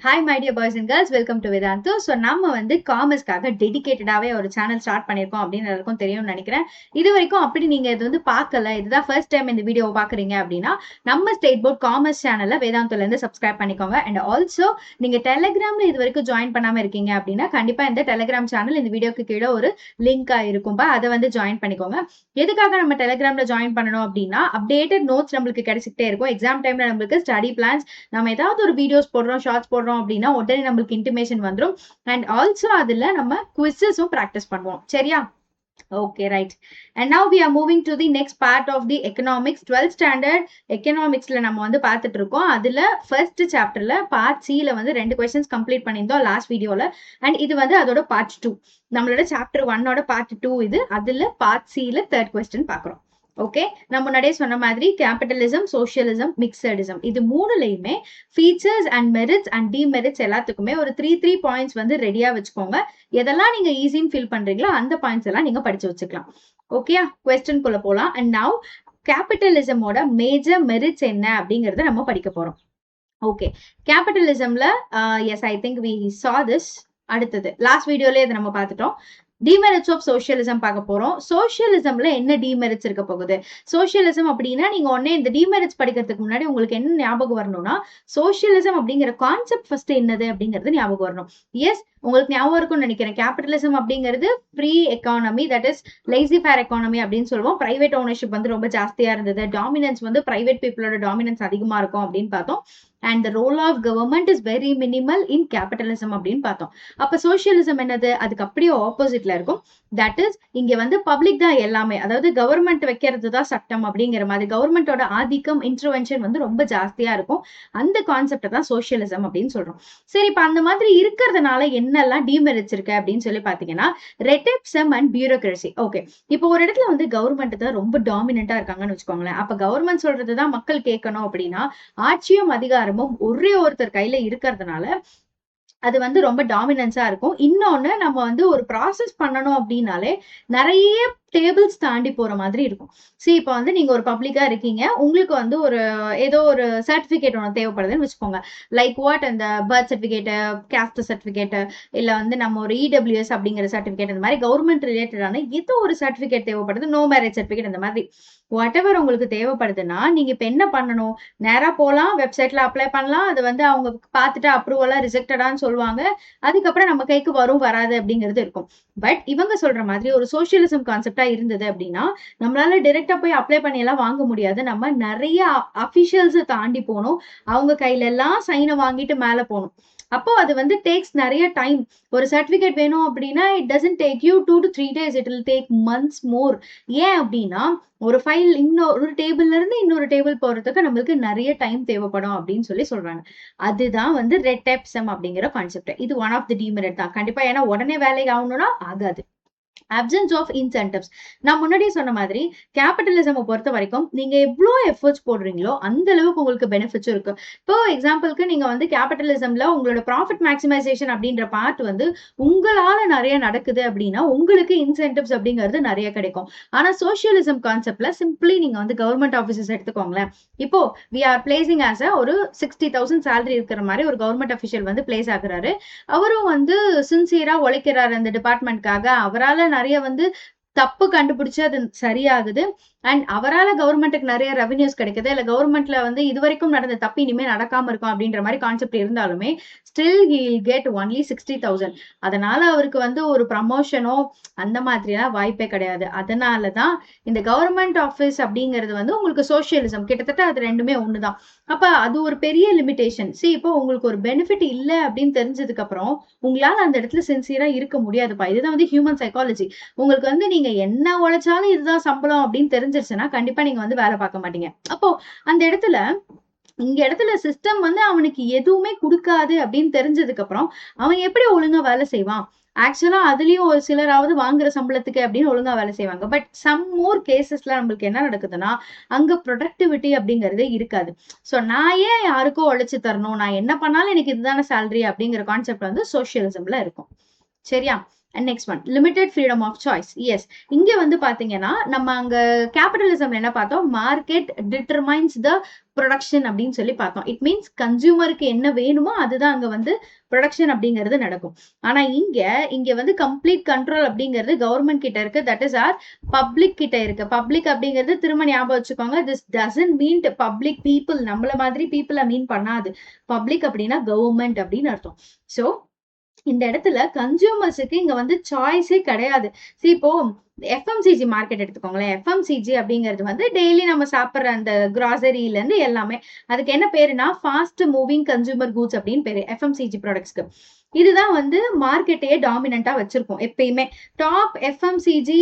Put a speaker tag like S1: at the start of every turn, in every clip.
S1: Hi my dear boys and girls, welcome to Vedantu. So நம்ம வந்து காமர்ஸ்க்காக டெடிகேட்டடாகவே ஒரு சேனல் ஸ்டார்ட் பண்ணியிருக்கோம் அப்படின்னு எல்லாருக்கும் தெரியும்னு நினைக்கிறேன். இது வரைக்கும் அப்படி நீங்கள் இது வந்து பார்க்கல, இதுதான் ஃபர்ஸ்ட் டைம் இந்த வீடியோவை பார்க்குறீங்க அப்படின்னா நம்ம ஸ்டேட் போர்ட் காமர்ஸ் சேனலில் வேதாந்துலேருந்து சப்ஸ்கிரைப் பண்ணிக்கோங்க. அண்ட் ஆல்சோ நீங்கள் டெலிகிராமில் இது வரைக்கும் ஜாயின் பண்ணாமல் இருக்கீங்க அப்படின்னா கண்டிப்பாக இந்த டெலிகிராம் சேனல் இந்த வீடியோக்கு கீழே ஒரு லிங்காக இருக்கும்பா, அதை வந்து ஜாயின் பண்ணிக்கோங்க. எதுக்காக நம்ம டெலிகிராமில் ஜாயின் பண்ணணும் அப்படின்னா அப்டேட்டட் நோட்ஸ் நம்மளுக்கு கிடைச்சிக்கிட்டே இருக்கும். எக்ஸாம் டைமில் நம்மளுக்கு ஸ்டடி பிளான்ஸ், நம்ம ஏதாவது ஒரு வீடியோஸ் போடுறோம், ஷார்ட்ஸ் போடுறோம் அப்படின்னா உடனே நம்மளுக்கு இன்டிமேஷன் வந்துடும். அண்ட் ஆல்சோ அதுல நம்ம குவிஸஸும் பிராக்டிஸ் பண்ணுவோம். சரியா? Okay, right. And now we are moving to the next part of the economics. 12th standard economicsல நம்ம வந்து பார்த்துட்டு இருக்கோம். அதுல ஃபர்ஸ்ட் சாப்டர்ல பார்ட் சில வந்து 2 questions கம்ப்ளீட் பண்ணியிருந்தோம் லாஸ்ட் வீடியோல. அண்ட் இது வந்து அதோட பார்ட் 2. நம்மளோட சாப்டர் 1ஓட பார்ட் 2 இது. அதுல பார்ட் சில 3rd question பார்க்குறோம். ஓகே, நான் முன்னாடியே சொன்ன மாதிரி கேபிட்டலிசம், சோசியலிசம், மிக்சடிசம் இது மூணுலையுமே features and merits and demerits எல்லாத்துக்குமே ஒரு 3 பாயிண்ட்ஸ் வந்து ரெடியா வச்சுக்கோங்க. எதெல்லாம் நீங்க ஈஸின்னு ஃபீல் பண்றீங்களோ அந்த பாயிண்ட்ஸ் எல்லாம் நீங்க படிச்சு வச்சுக்கலாம். ஓகேயா? கொஸ்டின் குள்ள போலாம். அண்ட் நவ் கேபிட்டலிசமோட மேஜர் மெரிட்ஸ் என்ன அப்படிங்கறத நம்ம படிக்க போறோம். ஓகே, கேபிட்டலிசம்ல yes I think we saw this. அடுத்தது லாஸ்ட் வீடியோல இதை நம்ம பார்த்துட்டோம். டிமெரிட்ஸ் ஆஃப் சோசியலிசம் பார்க்க போறோம். சோசியலிசம்ல என்ன டிமெரிட்ஸ் இருக்க போகுது? சோசியலிசம் அப்படின்னா நீங்க உடனே இந்த டிமெரிட்ஸ் படிக்கிறதுக்கு முன்னாடி உங்களுக்கு என்ன ஞாபகம் வரணும்னா சோசியலிசம் அப்படிங்கிற கான்செப்ட் ஃபர்ஸ்ட் என்னது அப்படிங்கிறது ஞாபகம் வரணும். எஸ், உங்களுக்கு ஞாபகம் இருக்கும்னு நினைக்கிறேன். கேபிட்டலிசம் அப்படிங்கிறது free economy, that is laissez faire economy அப்படின்னு சொல்லுவோம். பிரைவேட் ஓனர்ஷிப் வந்து ரொம்ப ஜாஸ்தியா இருந்தது. டாமினன்ஸ் வந்து பிரைவேட் பீப்புளோட டாமினன்ஸ் அதிகமா இருக்கும் அப்படின்னு பார்த்தோம். And the role of government is very minimal in capitalism அப்படின்னு பார்த்தோம். அப்ப சோசியலிசம் என்னது? அதுக்கு அப்படியே ஆப்போசிட்ல இருக்கும். தட் இஸ் இங்க வந்து பப்ளிக் தான் எல்லாமே, அதாவது கவர்மெண்ட் வைக்கிறது தான் சட்டம் அப்படிங்கிற மாதிரி கவர்மெண்டோட ஆதிக்கம், இன்டர்வென்ஷன் வந்து ரொம்ப ஜாஸ்தியா இருக்கும். அந்த கான்செப்ட் தான் சோசியலிசம் அப்படின்னு சொல்றோம். சரி, இப்ப அந்த மாதிரி இருக்கிறதுனால என்னெல்லாம் டிமெரிட்ஸ் இருக்கு அப்படின்னு சொல்லி பாத்தீங்கன்னா ரெட்டெப்சம் அண்ட் பியூரோக்ரசி. ஓகே, இப்போ ஒரு இடத்துல வந்து கவர்மெண்ட் தான் ரொம்ப டாமினண்டா இருக்காங்கன்னு வச்சுக்கோங்களேன். அப்ப கவர்மெண்ட் சொல்றதுதான் மக்கள் கேட்கணும் அப்படின்னா ஆட்சியும் அதிகாரமும் ஒரே ஒருத்தர் கையில இருக்கிறதுனால அது வந்து ரொம்ப டாமினன்ஸா இருக்கும். இன்னொன்னு, நம்ம வந்து ஒரு ப்ராசஸ் பண்ணணும் அப்படின்னாலே நிறைய டேபிள்ஸ் தாண்டி போற மாதிரி இருக்கும். சரி, இப்போ வந்து நீங்க ஒரு பப்ளிக்கா இருக்கீங்க, உங்களுக்கு வந்து ஒரு ஏதோ ஒரு சர்டிபிகேட் ஒன்று தேவைப்படுதுன்னு வச்சுக்கோங்க. லைக் வாட், அந்த பர்த் சர்டிபிகேட், கேஸ்ட் சர்டிபிகேட், இல்ல வந்து நம்ம ஒரு இடபிள்யூஎஸ் அப்படிங்கிற சர்டிபிகேட், இந்த மாதிரி கவர்மெண்ட் ரிலேட்டடான ஏதோ ஒரு சர்டிபிகேட் தேவைப்படுது, நோ மேரேஜ் சர்டிபிகேட், இந்த மாதிரி வாட் எவர் உங்களுக்கு தேவைப்படுதுன்னா நீங்க இப்ப என்ன பண்ணணும்? நேரா போலாம், வெப்சைட்ல அப்ளை பண்ணலாம். அது வந்து அவங்க பார்த்துட்டு அப்ரூவலா ரிஜெக்டடான்னு சொல்லுவாங்க. அதுக்கப்புறம் நம்ம கைக்கு வரும் வராது அப்படிங்கிறது இருக்கும். பட் இவங்க சொல்ற மாதிரி ஒரு சோசியலிசம் கான்செப்டா இருந்தது அப்படின்னா நம்மளால டைரக்டா போய் அப்ளை பண்ணி எல்லாம் வாங்க முடியாது. நம்ம நிறைய அபிஷியல்ஸ் தாண்டி போகணும். அவங்க கையில எல்லாம் சைனை வாங்கிட்டு மேல போகணும். அப்போ அது வந்து டேக்ஸ் நிறைய டைம். ஒரு சர்டிபிகேட் வேணும் அப்படின்னா it doesn't take you 2 to 3 days, it will take months more. ஏன் அப்படின்னா ஒரு ஃபைல் இன்னொரு டேபிள்ல இருந்து இன்னொரு டேபிள் போறதுக்கு நம்மளுக்கு நிறைய டைம் தேவைப்படும் அப்படின்னு சொல்லி சொல்றாங்க. அதுதான் வந்து ரெட்டெப்சம் அப்படிங்கிற கான்செப்ட். இது ஒன் ஆஃப் தி டிமெரிட் தான் கண்டிப்பா. ஏன்னா உடனே வேலைக்கு ஆகணும்னா ஆகாது. Absence of incentives. நான் முன்னாடியே சொன்ன மாதிரி கேபிட்டலிசம் பொறுத்த வரைக்கும் நீங்க எவ்வளோ எஃபர்ட்ஸ் போடுறீங்களோ அந்த அளவுக்கு உங்களுக்கு பெனிஃபிட்ஸும் இருக்கு. இப்போ எக்ஸாம்பிளுக்கு நீங்க வந்து கேபிட்டலிசம்ல உங்களோட ப்ராஃபிட் மேக்சிமைசேஷன் அப்படின்ற பார்ட் வந்து உங்களால நிறைய நடக்குது அப்படின்னா உங்களுக்கு இன்சென்டிவ்ஸ் அப்படிங்கிறது நிறைய கிடைக்கும். ஆனா சோசியலிசம் கான்செப்ட்ல சிம்பிளி நீங்க வந்து கவர்மெண்ட் ஆஃபீஸர்ஸ் எடுத்துக்கோங்களேன். இப்போ வி ஆர் பிளேசிங் ஆஸ் ஒரு 60,000 சேலரி இருக்கிற மாதிரி ஒரு கவர்மெண்ட் அஃபிஷியல் வந்து பிளேஸ் ஆகுறாரு. அவரும் வந்து சின்சியரா உழைக்கிறாரு அந்த டிபார்ட்மெண்ட்காக. அவரால் நிறைய வந்து தப்பு கண்டுபிடிச்சு அது சரியாகுது. அண்ட் அவரால் கவர்மெண்ட்டுக்கு நிறைய ரெவன்யூஸ் கிடைக்குது. இல்ல கவர்மெண்ட்ல வந்து இது வரைக்கும் நடந்த தப்பு இனிமே நடக்காம இருக்கும் அப்படின்ற மாதிரி கான்செப்ட் இருந்தாலுமே still he will get only 60,000. அதனால அவருக்கு வந்து ஒரு ப்ரமோஷனோ அந்த மாதிரிலாம் வாய்ப்பே கிடையாது. அதனாலதான் இந்த கவர்மெண்ட் ஆஃபீஸ் அப்படிங்கிறது வந்து உங்களுக்கு சோசியலிசம் கிட்டத்தட்ட அது ரெண்டுமே ஒண்ணுதான். அப்ப அது ஒரு பெரிய லிமிடேஷன். சரி, இப்போ உங்களுக்கு ஒரு பெனிஃபிட் இல்லை அப்படின்னு தெரிஞ்சதுக்கு அப்புறம் உங்களால அந்த இடத்துல சின்சியரா இருக்க முடியாதுப்பா. இதுதான் வந்து ஹியூமன் சைக்காலஜி. உங்களுக்கு வந்து நீங்க என்ன உழைச்சாலும் இதுதான் சம்பளம் அப்படின்னு தெரிஞ்சிருச்சுன்னா கண்டிப்பா நீங்க வந்து வேலை பார்க்க மாட்டீங்க. அப்போ அந்த இடத்துல சிஸ்டம் வந்து அவனுக்கு எதுவுமே கொடுக்காது அப்படின்னு தெரிஞ்சதுக்கு அப்புறம் அவன் எப்படி ஒழுங்கா வேலை செய்வான்? ஆக்சுவலா அதுலயும் ஒரு சிலராவது வாங்குற சம்பளத்துக்கு அப்படின்னு ஒழுங்கா வேலை செய்வாங்க. பட் சம் மோர் கேசஸ்ல நம்மளுக்கு என்ன நடக்குதுன்னா அங்க ப்ரொடக்டிவிட்டி அப்படிங்கறதே இருக்காது. சோ நான் ஏன் யாருக்கோ உழைச்சு தரணும், நான் என்ன பண்ணாலும் எனக்கு இதுதானே சேலரி அப்படிங்கிற கான்செப்ட் வந்து சோசியலிசம்ல இருக்கும். சரியா? And next one limited freedom of choice. Yes, இங்க வந்து பாத்தீங்கன்னா நம்ம அங்க கேபிட்டலிசம் என்ன பார்த்தோம், மார்க்கெட் டிட்டர்மைன்ஸ் த ப்ரொடக்ஷன் அப்படின்னு சொல்லி பார்த்தோம். இட் மீன்ஸ் கன்சியூமருக்கு என்ன வேணுமோ அதுதான் அங்க வந்து ப்ரொடக்ஷன் அப்படிங்கிறது நடக்கும். ஆனா இங்க வந்து கம்ப்ளீட் கண்ட்ரோல் அப்படிங்கிறது கவர்மெண்ட் கிட்ட இருக்கு. தட் இஸ் ஆர் பப்ளிக் கிட்ட இருக்கு. பப்ளிக் அப்படிங்கிறது திரும்ப ஞாபகம் வச்சுக்கோங்க, this doesn't mean public people, நம்மள மாதிரி பீப்புளை மீன் பண்ணாது. பப்ளிக் அப்படின்னா கவர்மெண்ட் அப்படின்னு அர்த்தம். சோ இந்த இடத்துல கன்சியூமர்ஸுக்கு இங்க வந்து சாய்ஸே கிடையாது. இப்போ எஃப்எம்சிஜி மார்க்கெட் எடுத்துக்கோங்களேன். எஃப்எம்சிஜி அப்படிங்கிறது வந்து டெய்லி நம்ம சாப்பிட்ற அந்த கிராசரியில இருந்து எல்லாமே, அதுக்கு என்ன பேருனா ஃபாஸ்ட் மூவிங் கன்சியூமர் கூட்ஸ் அப்படின்னு பேரு எஃப்எம்சிஜி ப்ராடக்ட்ஸ்க்கு. இதுதான் வந்து மார்க்கெட்டையே டாமினண்டா வச்சிருக்கோம் எப்பயுமே. Top FMCG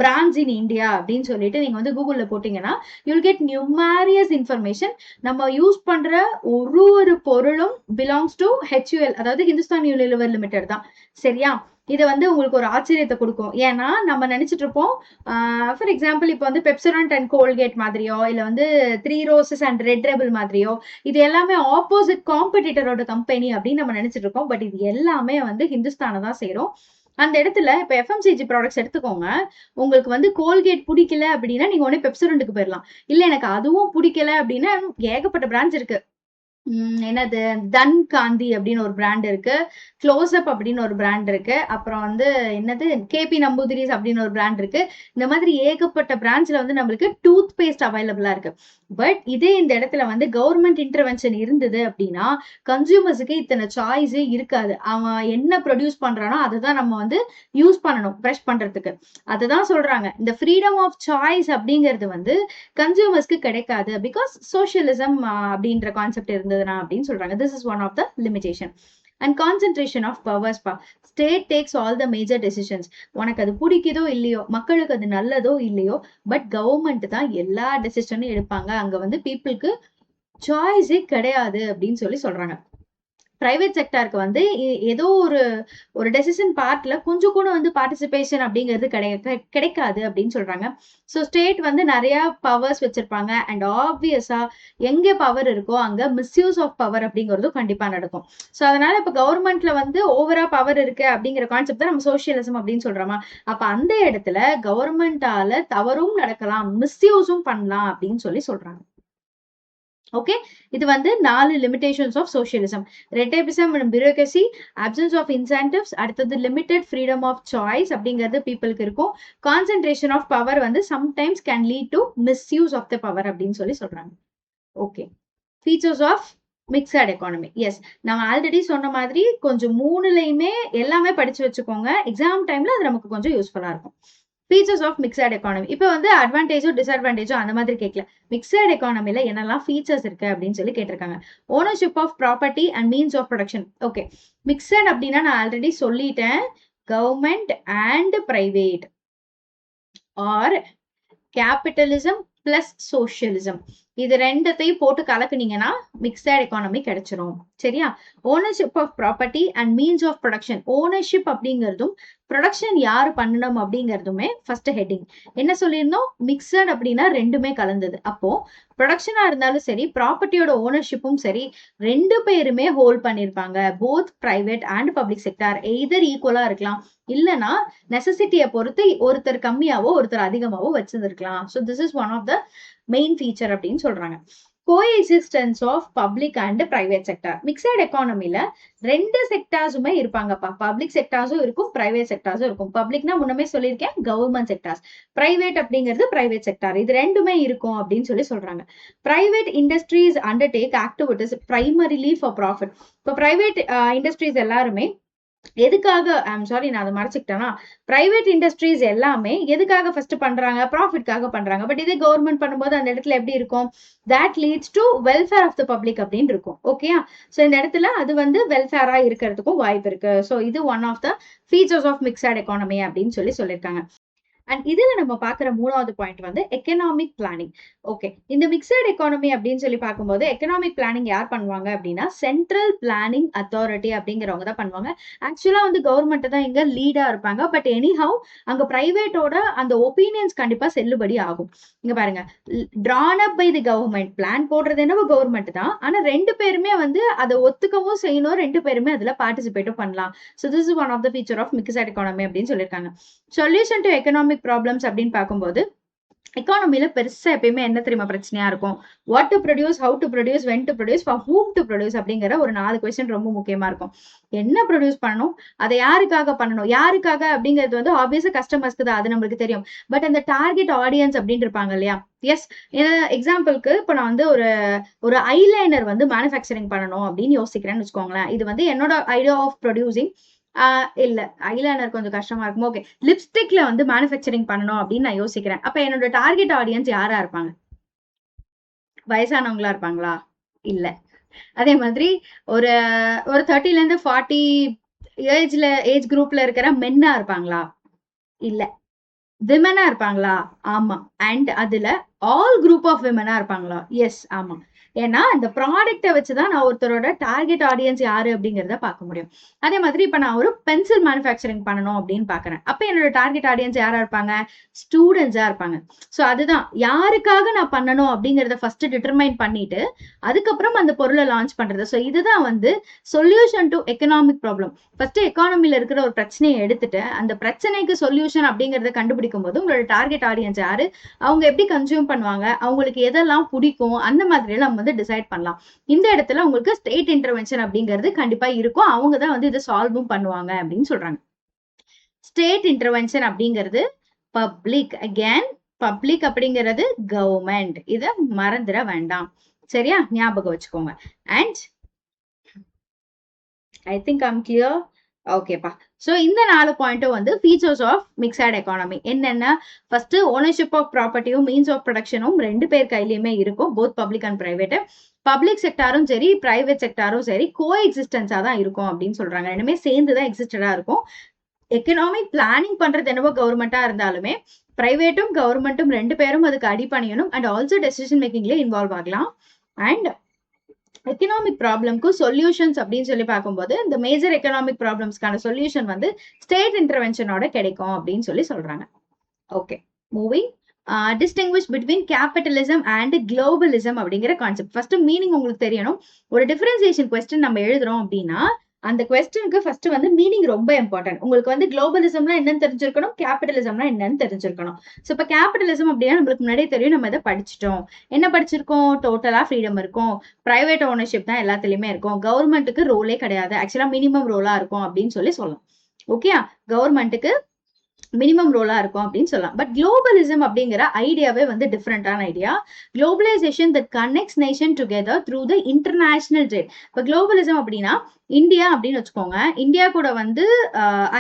S1: brands in India அப்படின்னு சொல்லிட்டு நீங்க வந்து கூகுள்ல போட்டீங்கன்னா யூல் கெட் நியூமரியஸ் இன்ஃபர்மேஷன். நம்ம யூஸ் பண்ற ஒரு பொருளும் பிலாங்ஸ் டு ஹெச்யூஎல், அதாவது ஹிந்துஸ்தான் யூனிலிவர் லிமிடெட் தான். சரியா? இது வந்து உங்களுக்கு ஒரு ஆச்சரியத்தை கொடுக்கும். ஏன்னா நம்ம நினைச்சிட்டு இருப்போம், ஃபார் எக்ஸாம்பிள் இப்போ வந்து பெப்சோடன்ட் அண்ட் கோல்கேட் மாதிரியோ இல்ல வந்து 3 ரோசஸ் அண்ட் ரெட் ரெபல் மாதிரியோ இது எல்லாமே ஆப்போசிட் காம்படிட்டரோட கம்பெனி அப்படின்னு நம்ம நினைச்சிட்டு இருக்கோம். பட் இது எல்லாமே வந்து ஹிந்துஸ்தானை தான் சேரும். அந்த இடத்துல இப்ப எஃப்எம்சிஜி ப்ராடக்ட்ஸ் எடுத்துக்கோங்க. உங்களுக்கு வந்து கோல்கேட் பிடிக்கல அப்படின்னா நீங்க உடனே பெப்சோடன்ட்டுக்கு போயிடலாம். இல்ல எனக்கு அதுவும் பிடிக்கல அப்படின்னா ஏகப்பட்ட பிராண்ட்ஸ் இருக்கு. என்னது தன் காந்தி அப்படின்னு ஒரு பிராண்ட் இருக்கு, க்ளோஸ்அப் அப்படின்னு ஒரு பிராண்ட் இருக்கு, அப்புறம் வந்து என்னது கேபி நம்பூதிரிஸ் அப்படின்னு ஒரு பிராண்ட் இருக்கு. இந்த மாதிரி ஏகப்பட்ட பிராண்ட்ஸ்ல வந்து நம்மளுக்கு டூத் பேஸ்ட் அவைலபிளா இருக்கு. பட் இதே இந்த இடத்துல வந்து கவர்மெண்ட் இன்டர்வென்ஷன் இருந்தது அப்படின்னா கன்சியூமர்ஸுக்கு இத்தனை சாய்ஸே இருக்காது. அவன் என்ன ப்ரொடியூஸ் பண்றானோ அதை தான் நம்ம வந்து யூஸ் பண்ணணும் ப்ரஷ் பண்றதுக்கு. அதுதான் சொல்றாங்க, இந்த ஃப்ரீடம் ஆஃப் சாய்ஸ் அப்படிங்கிறது வந்து கன்சியூமர்ஸ்க்கு கிடைக்காது. பிகாஸ் சோசியலிசம் அப்படின்ற கான்செப்ட் இருந்ததுனா அப்படின்னு சொல்றாங்க. This is one of the limitation. And concentration of powers பா. State takes all the major decisions. உனக்கு அது பிடிக்குதோ இல்லையோ, மக்களுக்கு அது நல்லதோ இல்லையோ, பட் கவர்மெண்ட் தான் எல்லா டெசிஷனும் எடுப்பாங்க. அங்க வந்து பீப்புளுக்கு சாய்ஸே கிடையாது அப்படின்னு சொல்லி சொல்றாங்க. பிரைவேட் செக்டாருக்கு வந்து ஏதோ ஒரு டெசிஷன் பார்ட்ல கொஞ்சம் கூட வந்து பார்ட்டிசிபேஷன் அப்படிங்கிறது கிடைக்காது அப்படின்னு சொல்றாங்க. ஸோ ஸ்டேட் வந்து நிறைய பவர்ஸ் வச்சிருப்பாங்க. அண்ட் ஆப்வியஸா எங்க பவர் இருக்கோ அங்க மிஸ்யூஸ் ஆஃப் பவர் அப்படிங்கிறதும் கண்டிப்பா நடக்கும். ஸோ அதனால இப்ப கவர்மெண்ட்ல வந்து ஓவரா பவர் இருக்கு அப்படிங்கிற கான்செப்ட் தான் நம்ம சோசியலிசம் அப்படின்னு சொல்றோமா. அப்ப அந்த இடத்துல கவர்மெண்டால தவறும் நடக்கலாம், மிஸ்யூஸும் பண்ணலாம் அப்படின்னு சொல்லி சொல்றாங்க. ஓகே, இது வந்து 4 limitations of socialism. Red tapism and bureaucracy, absence of incentives, அடுத்தது லிமிடெட் ஃப்ரீடம் ஆஃப் சாய்ஸ் அப்படிங்கிறது பீப்புளுக்கு இருக்கும். கான்சென்ட்ரேஷன் ஆஃப் பவர் வந்து sometimes can lead to misuse of the power அப்படின்னு சொல்லி சொல்றாங்க. Okay, features of mixed economy. Yes, நம்ம ஆல்ரெடி சொன்ன மாதிரி கொஞ்சம் 3லையுமே எல்லாமே படிச்சு வச்சுக்கோங்க. எக்ஸாம் டைம்ல அது நமக்கு கொஞ்சம் யூஸ்ஃபுல்லா இருக்கும். Features of mixed economy. இப்போ வந்து அட்வான்டேஜோ டிஸ்அட்வான்டேஜோ அந்த மாதிரி கேட்கல. மிக்சட் எக்கானமில என்னெல்லாம் ஃபீச்சர்ஸ் இருக்கு அப்படின்னு சொல்லி கேட்டிருக்காங்க. Ownership of property and means of production. Okay, mixed அப்படின்னா நான் ஆல்ரெடி சொல்லிட்டேன், government and private or capitalism plus socialism, இது ரெண்டத்தையும் போட்டு கலக்குனீங்கன்னா மிக்சட் எக்கானமி கிடைச்சிரும். சரியா? Ownership of property and means of production. Ownership அப்படிங்கிறதும் ப்ரொடக்ஷன் யாரு பண்ணணும் அப்படிங்கிறதுமே ஃபர்ஸ்ட் ஹெட்டிங். என்ன சொல்லியிருந்தோம், மிக்சட் அப்படின்னா ரெண்டுமே கலந்தது. அப்போ ப்ரொடக்ஷனா இருந்தாலும் சரி, ப்ராப்பர்ட்டியோட ஓனர்ஷிப்பும் சரி, ரெண்டு பேருமே ஹோல்ட் பண்ணிருப்பாங்க. Both private and public sector either ஈக்குவலா இருக்கலாம், இல்லைன்னா நெசசிட்டியை பொறுத்து ஒருத்தர் கம்மியாவோ ஒருத்தர் அதிகமாவோ வச்சிருந்திருக்கலாம். So this is one of the main feature அப்படின்னு சொல்றாங்க. Coexistence of public and private sector. Mixed எக்கானமில ரெண்டு செக்டார்ஸுமே இருப்பாங்கப்பா. பப்ளிக் செக்டார்ஸும் இருக்கும், பிரைவேட் செக்டார்ஸும் இருக்கும். பப்ளிக்னா முன்னமே சொல்லியிருக்கேன், கவர்மெண்ட் செக்டார்ஸ். பிரைவேட் அப்படிங்கிறது பிரைவேட் செக்டார். இது ரெண்டுமே இருக்கும் அப்படின்னு சொல்லி சொல்றாங்க. Private industries undertake activities primarily for profit. இப்போ பிரைவேட் இண்டஸ்ட்ரீஸ் எல்லாருமே எதுக்காக, நான் அதை மறைச்சிக்கிட்டேன்னா, பிரைவேட் இண்டஸ்ட்ரீஸ் எல்லாமே எதுக்காக ஃபர்ஸ்ட் பண்றாங்க, ப்ராஃபிட்காக பண்றாங்க. பட் இதே கவர்மெண்ட் பண்ணும்போது அந்த இடத்துல எப்படி இருக்கும், that leads to welfare of the public அப்படின்னு இருக்கும். ஓகேயா? ஸோ இந்த இடத்துல அது வந்து வெல்ஃபேரா இருக்கிறதுக்கும் வாய்ப்பு இருக்கு. ஸோ இது one of the features of mixed economy அப்படின்னு சொல்லியிருக்காங்க. அண்ட் இதுல நம்ம பாக்குற மூணாவது பாயிண்ட் வந்து எக்கனாமிக் பிளானிங். ஓகே, இந்த மிக்சட் எக்கானமி அப்படின்னு சொல்லி பார்க்கும்போது எக்கனாமிக் பிளானிங் யார் பண்ணுவாங்க அப்படின்னா சென்ட்ரல் பிளானிங் அத்தாரிட்டி அப்படிங்கிறவங்க தான் பண்ணுவாங்க. ஆக்சுவலா வந்து கவர்மெண்ட் தான் இங்க லீடா இருப்பாங்க. பட் எனிஹவ் அங்க பிரைவேட்டோட அந்த ஒப்பீனியன்ஸ் கண்டிப்பா செல்லுபடி ஆகும். இங்க பாருங்க, drawn up by the government, plan போடுறது என்னவோ கவர்மெண்ட் தான். ஆனா ரெண்டு பேருமே வந்து அதை ஒத்துக்கவும் செய்யணும், ரெண்டு பேருமே அதுல பார்ட்டிசிபேட்டும் பண்ணலாம். So this is one of the feature of mixed economy அப்படின்னு சொல்லியிருக்காங்க. சொல்யூஷன் டு எக்கனாமிக் ப்ராப்ளம்ஸ் அப்படின்னு பார்க்கும்போது எக்கானமில பெருசா எப்பயுமே என்ன தெரியுமா பிரச்சனையா இருக்கும்? What to produce, how to produce, when to produce, for whom to produce அப்படிங்கிற ஒரு 4 கொஸ்டின் ரொம்ப முக்கியமா இருக்கும். என்ன ப்ரொடியூஸ் பண்ணணும், அதை யாருக்காக பண்ணணும், யாருக்காக அப்படிங்கிறது வந்து ஆப்வியஸா கஸ்டமர்ஸ்க்கு தான், அது நம்மளுக்கு தெரியும். பட் அந்த டார்கெட் ஆடியன்ஸ் அப்படின்னு இருப்பாங்க இல்லையா? எஸ், எக்ஸாம்பிளுக்கு இப்போ நான் வந்து ஒரு ஐலைனர் வந்து மேனுஃபேக்சரிங் பண்ணணும் அப்படின்னு யோசிக்கிறேன்னு வச்சுக்கோங்களேன். இது வந்து என்னோட ஐடியா ஆஃப் ப்ரொடியூசிங். இல்ல, ஐலைனர் கொஞ்சம் கஷ்டமா இருக்கும். ஓகே, லிப்ஸ்டிக்ல வந்து மேனுஃபேக்சரிங் பண்ணணும் அப்படின்னு நான் யோசிக்கிறேன். அப்ப என்னோட டார்கெட் ஆடியன்ஸ் யாரா இருப்பாங்க? வயசானவங்களா இருப்பாங்களா? இல்ல. அதே மாதிரி ஒரு ஒரு 30ல இருந்து 40 ஏஜ் குரூப்ல இருக்கிற மென்னா இருப்பாங்களா? இல்ல. விமனா இருப்பாங்களா? ஆமா. அண்ட் அதுல ஆல் குரூப் ஆஃப் விமனா இருப்பாங்களா? எஸ், ஆமா. ஏன்னா இந்த ப்ராடக்ட்டை வச்சுதான் நான் ஒருத்தரோட டார்கெட் ஆடியன்ஸ் யாரு அப்படிங்கிறத பார்க்க முடியும். அதே மாதிரி இப்ப நான் ஒரு பென்சில் மேனுஃபேக்சரிங் பண்ணணும் அப்படின்னு பாக்குறேன். அப்ப என்னோட டார்கெட் ஆடியன்ஸ் யாரா இருப்பாங்க? ஸ்டூடெண்ட்ஸா இருப்பாங்க. சோ அதுதான் யாருக்காக நான் பண்ணணும் அப்படிங்கறத ஃபர்ஸ்ட் டிட்டர்மைன் பண்ணிட்டு அதுக்கப்புறம் அந்த பொருளை லான்ச் பண்றது. சோ இதுதான் வந்து solution to economic problem. First எக்கானமில இருக்கிற ஒரு பிரச்சனையை எடுத்துட்டு அந்த பிரச்சனைக்கு சொல்யூஷன் அப்படிங்கறத கண்டுபிடிக்கும் போது உங்களோட டார்கெட் ஆடியன்ஸ் யாரு, அவங்க எப்படி கன்சியூம் பண்ணுவாங்க, அவங்களுக்கு எதெல்லாம் பிடிக்கும், அந்த மாதிரி நம்ம வந்து டிசைட் பண்ணலாம். இந்த இடத்துல உங்களுக்கு ஸ்டேட் இன்டர்வென்ஷன் அப்படிங்கிறது கண்டிப்பா இருக்கும். அவங்க தான் வந்து இதை சால்வும் பண்ணுவாங்க அப்படின்னு சொல்றாங்க. ஸ்டேட் இன்டர்வென்ஷன் அப்படிங்கிறது பப்ளிக், அகேன் பப்ளிக் அப்படிங்கிறது கவர்மெண்ட், இத மறந்துட வேண்டாம். சரியா, ஞாபகம் வச்சுக்கோங்க. And I think I'm clear. ஓகேப்பா. ஸோ இந்த 4 பாயிண்ட்டும் வந்து ஃபீச்சர்ஸ் ஆஃப் மிக்சட் எக்கானமி என்னென்ன? ஃபர்ஸ்ட், ஓனர்ஷிப் ஆஃப் ப்ராப்பர்ட்டியும் மீன்ஸ் ஆஃப் ப்ரொடக்ஷனும் 2 பேர் கையிலயுமே இருக்கும், both public and private. Public செக்டாரும் சரி, பிரைவேட் செக்டாரும் சரி, கோ எக்ஸிஸ்டன்ஸா தான் இருக்கும் அப்படின்னு சொல்றாங்க. ரெண்டுமே சேர்ந்து தான் எக்ஸிஸ்டடா இருக்கும். எக்கனாமிக் பிளானிங் பண்றது என்னவோ கவர்மெண்டா இருந்தாலுமே பிரைவேட்டும் கவர்மெண்ட்டும் 2 பேரும் அதுக்கு அடிபணியணும். அண்ட் ஆல்சோ டெசிஷன் மேக்கிங்ல இன்வால்வ் ஆகலாம். அண்ட் எக்கனாமிக் ப்ராப்ளம்க்கு சொல்யூஷன்ஸ் அப்படின்னு சொல்லி பார்க்கும்போது இந்த மேஜர் எக்கனாமிக் ப்ராப்ளம்ஸ்க்கான சொல்யூஷன் வந்து ஸ்டேட் இன்டர்வென்ஷனோட கிடைக்கும் அப்படின்னு சொல்லி சொல்றாங்க. Okay, moving. Distinguish between capitalism and globalism அப்படிங்கிற கான்செப்ட். ஃபர்ஸ்ட் மீனிங் உங்களுக்கு தெரியணும். ஒரு டிஃபரன்சியேஷன் கொஸ்டின் நம்ம எழுதுறோம் அப்படின்னா அந்த கொஸ்டினுக்கு ஃபர்ஸ்ட் வந்து மீனிங் ரொம்ப இம்பார்ட்டன்ட். உங்களுக்கு வந்து குளோபலிசம்னா என்னன்னு தெரிஞ்சிருக்கணும், கேபிட்டலிசம்னா என்னன்னு தெரிஞ்சிருக்கணும். ஸோ இப்போ கேபிட்டலிசம் அப்படின்னா நம்மளுக்கு முன்னாடியே தெரியும், நம்ம இதை படிச்சிட்டோம். என்ன படிச்சிருக்கோம்? டோட்டலா ஃப்ரீடம் இருக்கும், பிரைவேட் ஓனர்ஷிப் தான் எல்லாத்துலயுமே இருக்கும், கவர்மெண்ட்டுக்கு ரோலே கிடையாது, ஆக்சுவலா மினிமம் ரோலா இருக்கும் அப்படின்னு சொல்லலாம். ஓகே, கவர்மெண்ட்டுக்கு மினிமம் ரோலா இருக்கும் அப்படின்னு சொல்லலாம். பட் குளோபலிசம் அப்படிங்கிற ஐடியாவே வந்து டிஃப்ரெண்டான idea. Globalisation that connects nation together through the international trade. இப்போ குளோபலிசம் அப்படின்னா இந்தியா அப்படின்னு வச்சுக்கோங்க, இந்தியா கூட வந்து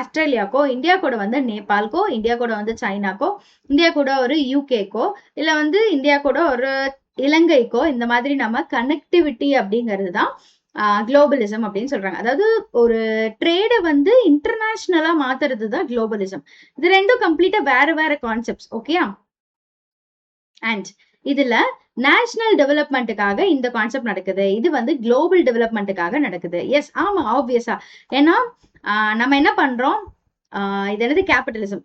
S1: ஆஸ்திரேலியாக்கோ, இந்தியா கூட வந்து நேபாளுக்கோ, இந்தியா கூட வந்து சைனாக்கோ, இந்தியா கூட ஒரு யூகேக்கோ, இல்ல வந்து இந்தியா கூட ஒரு இலங்கைக்கோ, இந்த மாதிரி நம்ம கனெக்டிவிட்டி அப்படிங்கிறது தான் குளோபலிசம் அப்படின்னு சொல்றாங்க. அதாவது ஒரு ட்ரேடை வந்து இன்டர்நேஷனலா மாத்துறது தான் குளோபலிசம். இது ரெண்டும் கம்ப்ளீட்டா வேற வேற கான்செப்ட்ஸ். ஓகேயா? அண்ட் இதுல நேஷனல் டெவலப்மெண்ட்டுக்காக இந்த கான்செப்ட் நடக்குது, இது வந்து குளோபல் டெவலப்மெண்ட்டுக்காக நடக்குது. எஸ், ஆமா, ஆப்வியஸா. ஏன்னா நம்ம என்ன பண்றோம், இது என்னது, கேபிட்டலிசம்.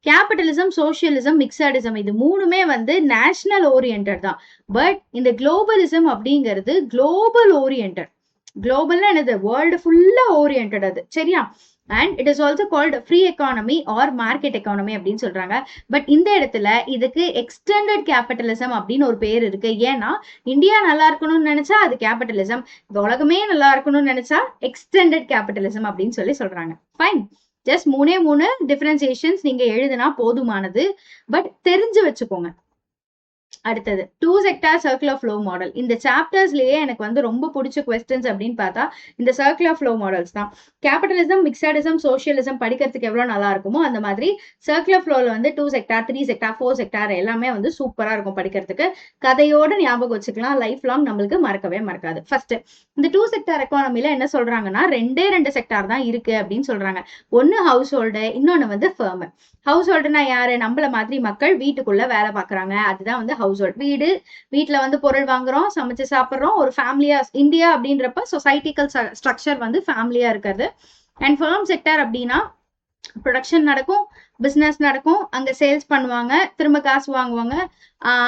S1: கேபிட்டலிசம், சோசியலிசம், மிக்சடிசம், இது மூணுமே வந்து நேஷனல் ஓரியன்ட் தான். பட் இந்த குளோபலிசம் அப்படிங்கிறது குளோபல் ஓரியன்ட். குளோபல்னா என்னது, வேர்ல்டு ஃபுல்லா ஓரியன்ட் அது. சரியா? And it is also called free economy or market economy அப்படின்னு சொல்றாங்க. பட் இந்த இடத்துல இதுக்கு எக்ஸ்டெண்டட் கேபிட்டலிசம் அப்படின்னு ஒரு பேர் இருக்கு. ஏன்னா இந்தியா நல்லா இருக்கணும்னு நினைச்சா அது கேபிட்டலிசம், உலகமே நல்லா இருக்கணும்னு நினைச்சா எக்ஸ்டெண்டட் கேபிட்டலிசம் அப்படின்னு சொல்றாங்க. ஃபைன், ஜஸ்ட் 3 டிஃபரன்சியேஷன்ஸ் நீங்க எழுதுனா போதுமானது. பட் தெரிஞ்சு வச்சுக்கோங்க. அடுத்தது 2 செக்டார் சர்க்குலர் ஃப்ளோ மாடல். இந்த சாப்டர்ஸ்லயே எனக்கு வந்து ரொம்ப பிடிச்ச கொஸ்டின்ஸ் அப்படின்னு பார்த்தா இந்த சர்க்குலர் ஃப்ளோ மாடல்ஸ் தான். கேபிட்டலிசம், மிக்சடிசம், சோசியலிசம் படிக்கிறதுக்கு எவ்வளவு நல்லா இருக்குமோ அந்த மாதிரி சர்க்குலர் ஃப்ளோல வந்து 2 செக்டார், 3 செக்டார், 4 செக்டார் எல்லாமே வந்து சூப்பரா இருக்கும் படிக்கிறதுக்கு. கதையோட ஞாபகம் வச்சுக்கலாம், லைஃப் லாங் நம்மளுக்கு மறக்கவே மறக்காது. ஃபர்ஸ்ட் இந்த 2 செக்டார் எக்கானமில என்ன சொல்றாங்கன்னா 2 செக்டார் தான் இருக்கு அப்படின்னு சொல்றாங்க. ஒன்னு ஹவுஸ் ஹோல்டு, இன்னொன்னு வந்து ஃபர்ம். ஹவுஸ் ஹோல்டுனா யாரு? நம்மள மாதிரி மக்கள் வீட்டுக்குள்ள வேலை பாக்குறாங்க, அதுதான் வந்து ஹவுஸ் ஹோல்ட். வீட்டுல வந்து பொருள் வாங்குறோம், சமைச்சு சாப்பிடுறோம், ஒரு ஃபேமிலியா. இந்தியா அப்படின்றப்ப சொசைட்டிக்கல் ஸ்ட்ரக்சர் வந்து ஃபேமிலியா இருக்கிறது. அண்ட் ஃபர்ம் செக்டர் அப்படின்னா ப்ரொடக்ஷன் நடக்கும், பிசினஸ் நடக்கும், அங்க சேல்ஸ் பண்ணுவாங்க, திரும்ப காசு வாங்குவாங்க,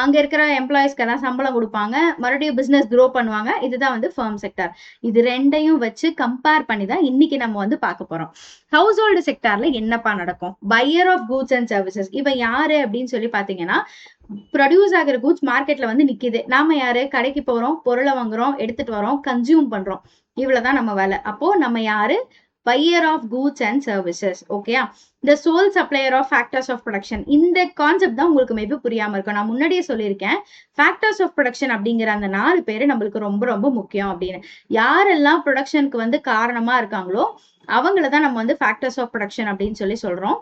S1: அங்க இருக்கிற எம்ப்ளாயிஸ்க்கு எல்லாம் சம்பளம் கொடுப்பாங்க, மறுபடியும் பிசினஸ் க்ரோ பண்ணுவாங்க. இதுதான் வந்து ஃபர்ம் செக்டர். இது ரெண்டையும் வச்சு கம்பேர் பண்ணி தான் இன்னைக்கு நம்ம வந்து பார்க்க போறோம். ஹவுஸ் ஹோல்டு செக்டார்ல என்னப்பா நடக்கும்? Buyer of goods and services. இவன் யாரு அப்படின்னு சொல்லி பாத்தீங்கன்னா, ப்ரொடியூஸ் ஆகிற கூட்ஸ் மார்க்கெட்ல வந்து நிக்குது. நாம யாரு? கடைக்கு போறோம், பொருளை வாங்குறோம், எடுத்துட்டு வரோம், கன்சியூம் பண்றோம். இவ்வளவுதான் நம்ம வேலை. அப்போ நம்ம யாரு? buyer of goods and services. ஓகேயா? the sole supplier of factors of production. இந்த கான்செப்ட் தான் உங்களுக்கு மேபி புரியாம இருக்கும். நான் முன்னாடியே சொல்லியிருக்கேன், factors of production அப்படிங்கிற அந்த 4 பேரு நம்மளுக்கு ரொம்ப ரொம்ப முக்கியம் அப்படின்னு. யாரெல்லாம் ப்ரொடக்ஷனுக்கு வந்து காரணமா இருக்காங்களோ அவங்கள தான் நம்ம வந்து factors of production அப்படின்னு சொல்லி சொல்றோம்.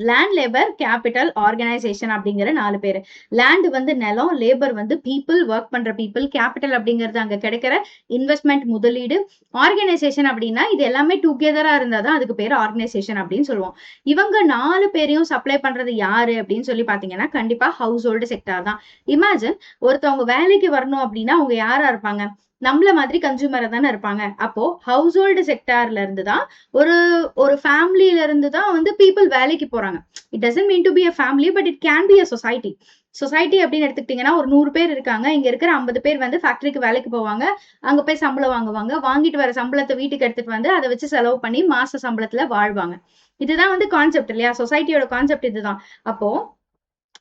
S1: லேண்ட், லேபர், கேபிட்டல், ஆர்கனைசேஷன் அப்படிங்கிற 4 பேரு. லேண்ட் வந்து நிலம், லேபர் வந்து பீப்புள், ஒர்க் பண்ற பீப்புள், கேபிட்டல் அப்படிங்கிறது அங்க கிடைக்கிற இன்வெஸ்ட்மெண்ட், முதலீடு, ஆர்கனைசேஷன் அப்படின்னா இது எல்லாமே டுகெதரா இருந்தாதான் அதுக்கு பேரு ஆர்கனைசேஷன் அப்படின்னு சொல்லுவோம். இவங்க 4 பேரையும் சப்ளை பண்றது யாரு அப்படின்னு சொல்லி பாத்தீங்கன்னா கண்டிப்பா ஹவுஸ் ஹோல்டு செக்டார் தான். இமேஜின் ஒருத்தவங்க வேலைக்கு வரணும் அப்படின்னா அவங்க யாரா இருப்பாங்க? நம்மள மாதிரி கன்சூமரா தானே இருப்பாங்க. அப்போ ஹவுஸ் ஹோல்டு செக்டார்ல இருந்து தான் ஒரு ஃபேமிலியில இருந்து தான் வந்து பீப்புள் வேலைக்கு போறாங்க. It doesn't mean to be a family, but it can be a society. Society அப்படின்னு எடுத்துக்கிட்டீங்கன்னா ஒரு 100 பேர் இருக்காங்க. இங்க இருக்கிற 50 பேர் வந்து ஃபேக்டரிக்கு வேலைக்கு போவாங்க, அங்க போய் சம்பளம் வாங்குவாங்க, வாங்கிட்டு வர சம்பளத்தை வீட்டுக்கு எடுத்துட்டு வந்து அதை வச்சு செலவு பண்ணி மாச சம்பளத்துல வாழ்வாங்க. இதுதான் வந்து கான்செப்ட் இல்லையா? சொசைட்டியோட கான்செப்ட் இதுதான். அப்போ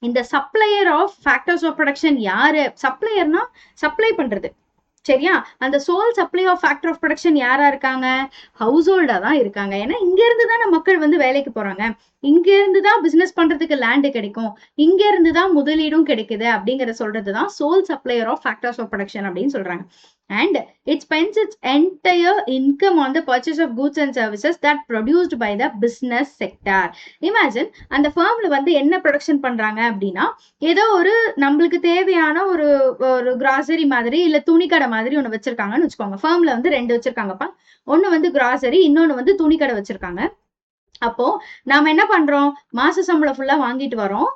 S1: இந்த supplier of factors of production யாரு? சப்ளையர்னா சப்ளை பண்றது, சரியா? அந்த sole supply of factor of production யாரா இருக்காங்க? ஹவுஸ் ஹோல்டா தான் இருக்காங்க. ஏன்னா இங்க இருந்து தானே மக்கள் வந்து வேலைக்கு போறாங்க, இங்க இருந்து தான் பிசினஸ் பண்றதுக்கு லேண்டு கிடைக்கும், இங்க இருந்து தான் முதலீடும் கிடைக்குது அப்படிங்கறத சொல்றதுதான் sole supplier of factors of production அப்படின்னு சொல்றாங்க. And it spends its entire income on the purchase of goods and services that produced by the business sector. Imagine அந்த firmல வந்து என்ன ப்ரொடக்ஷன் பண்றாங்க அப்படின்னா, ஏதோ ஒரு நம்மளுக்கு தேவையான ஒரு கிராசரி மாதிரி இல்ல துணிக்கடை மாதிரி ஒண்ணு வச்சிருக்காங்கன்னு வச்சுக்கோங்க. ஃபர்ம்ல வந்து 2 வச்சிருக்காங்கப்பா. ஒண்ணு வந்து கிராசரி, இன்னொன்னு வந்து துணிக்கடை வச்சிருக்காங்க. அப்போ நாம என்ன பண்றோம்? மாச சம்பளம் ஃபுல்லா வாங்கிட்டு வரோம்.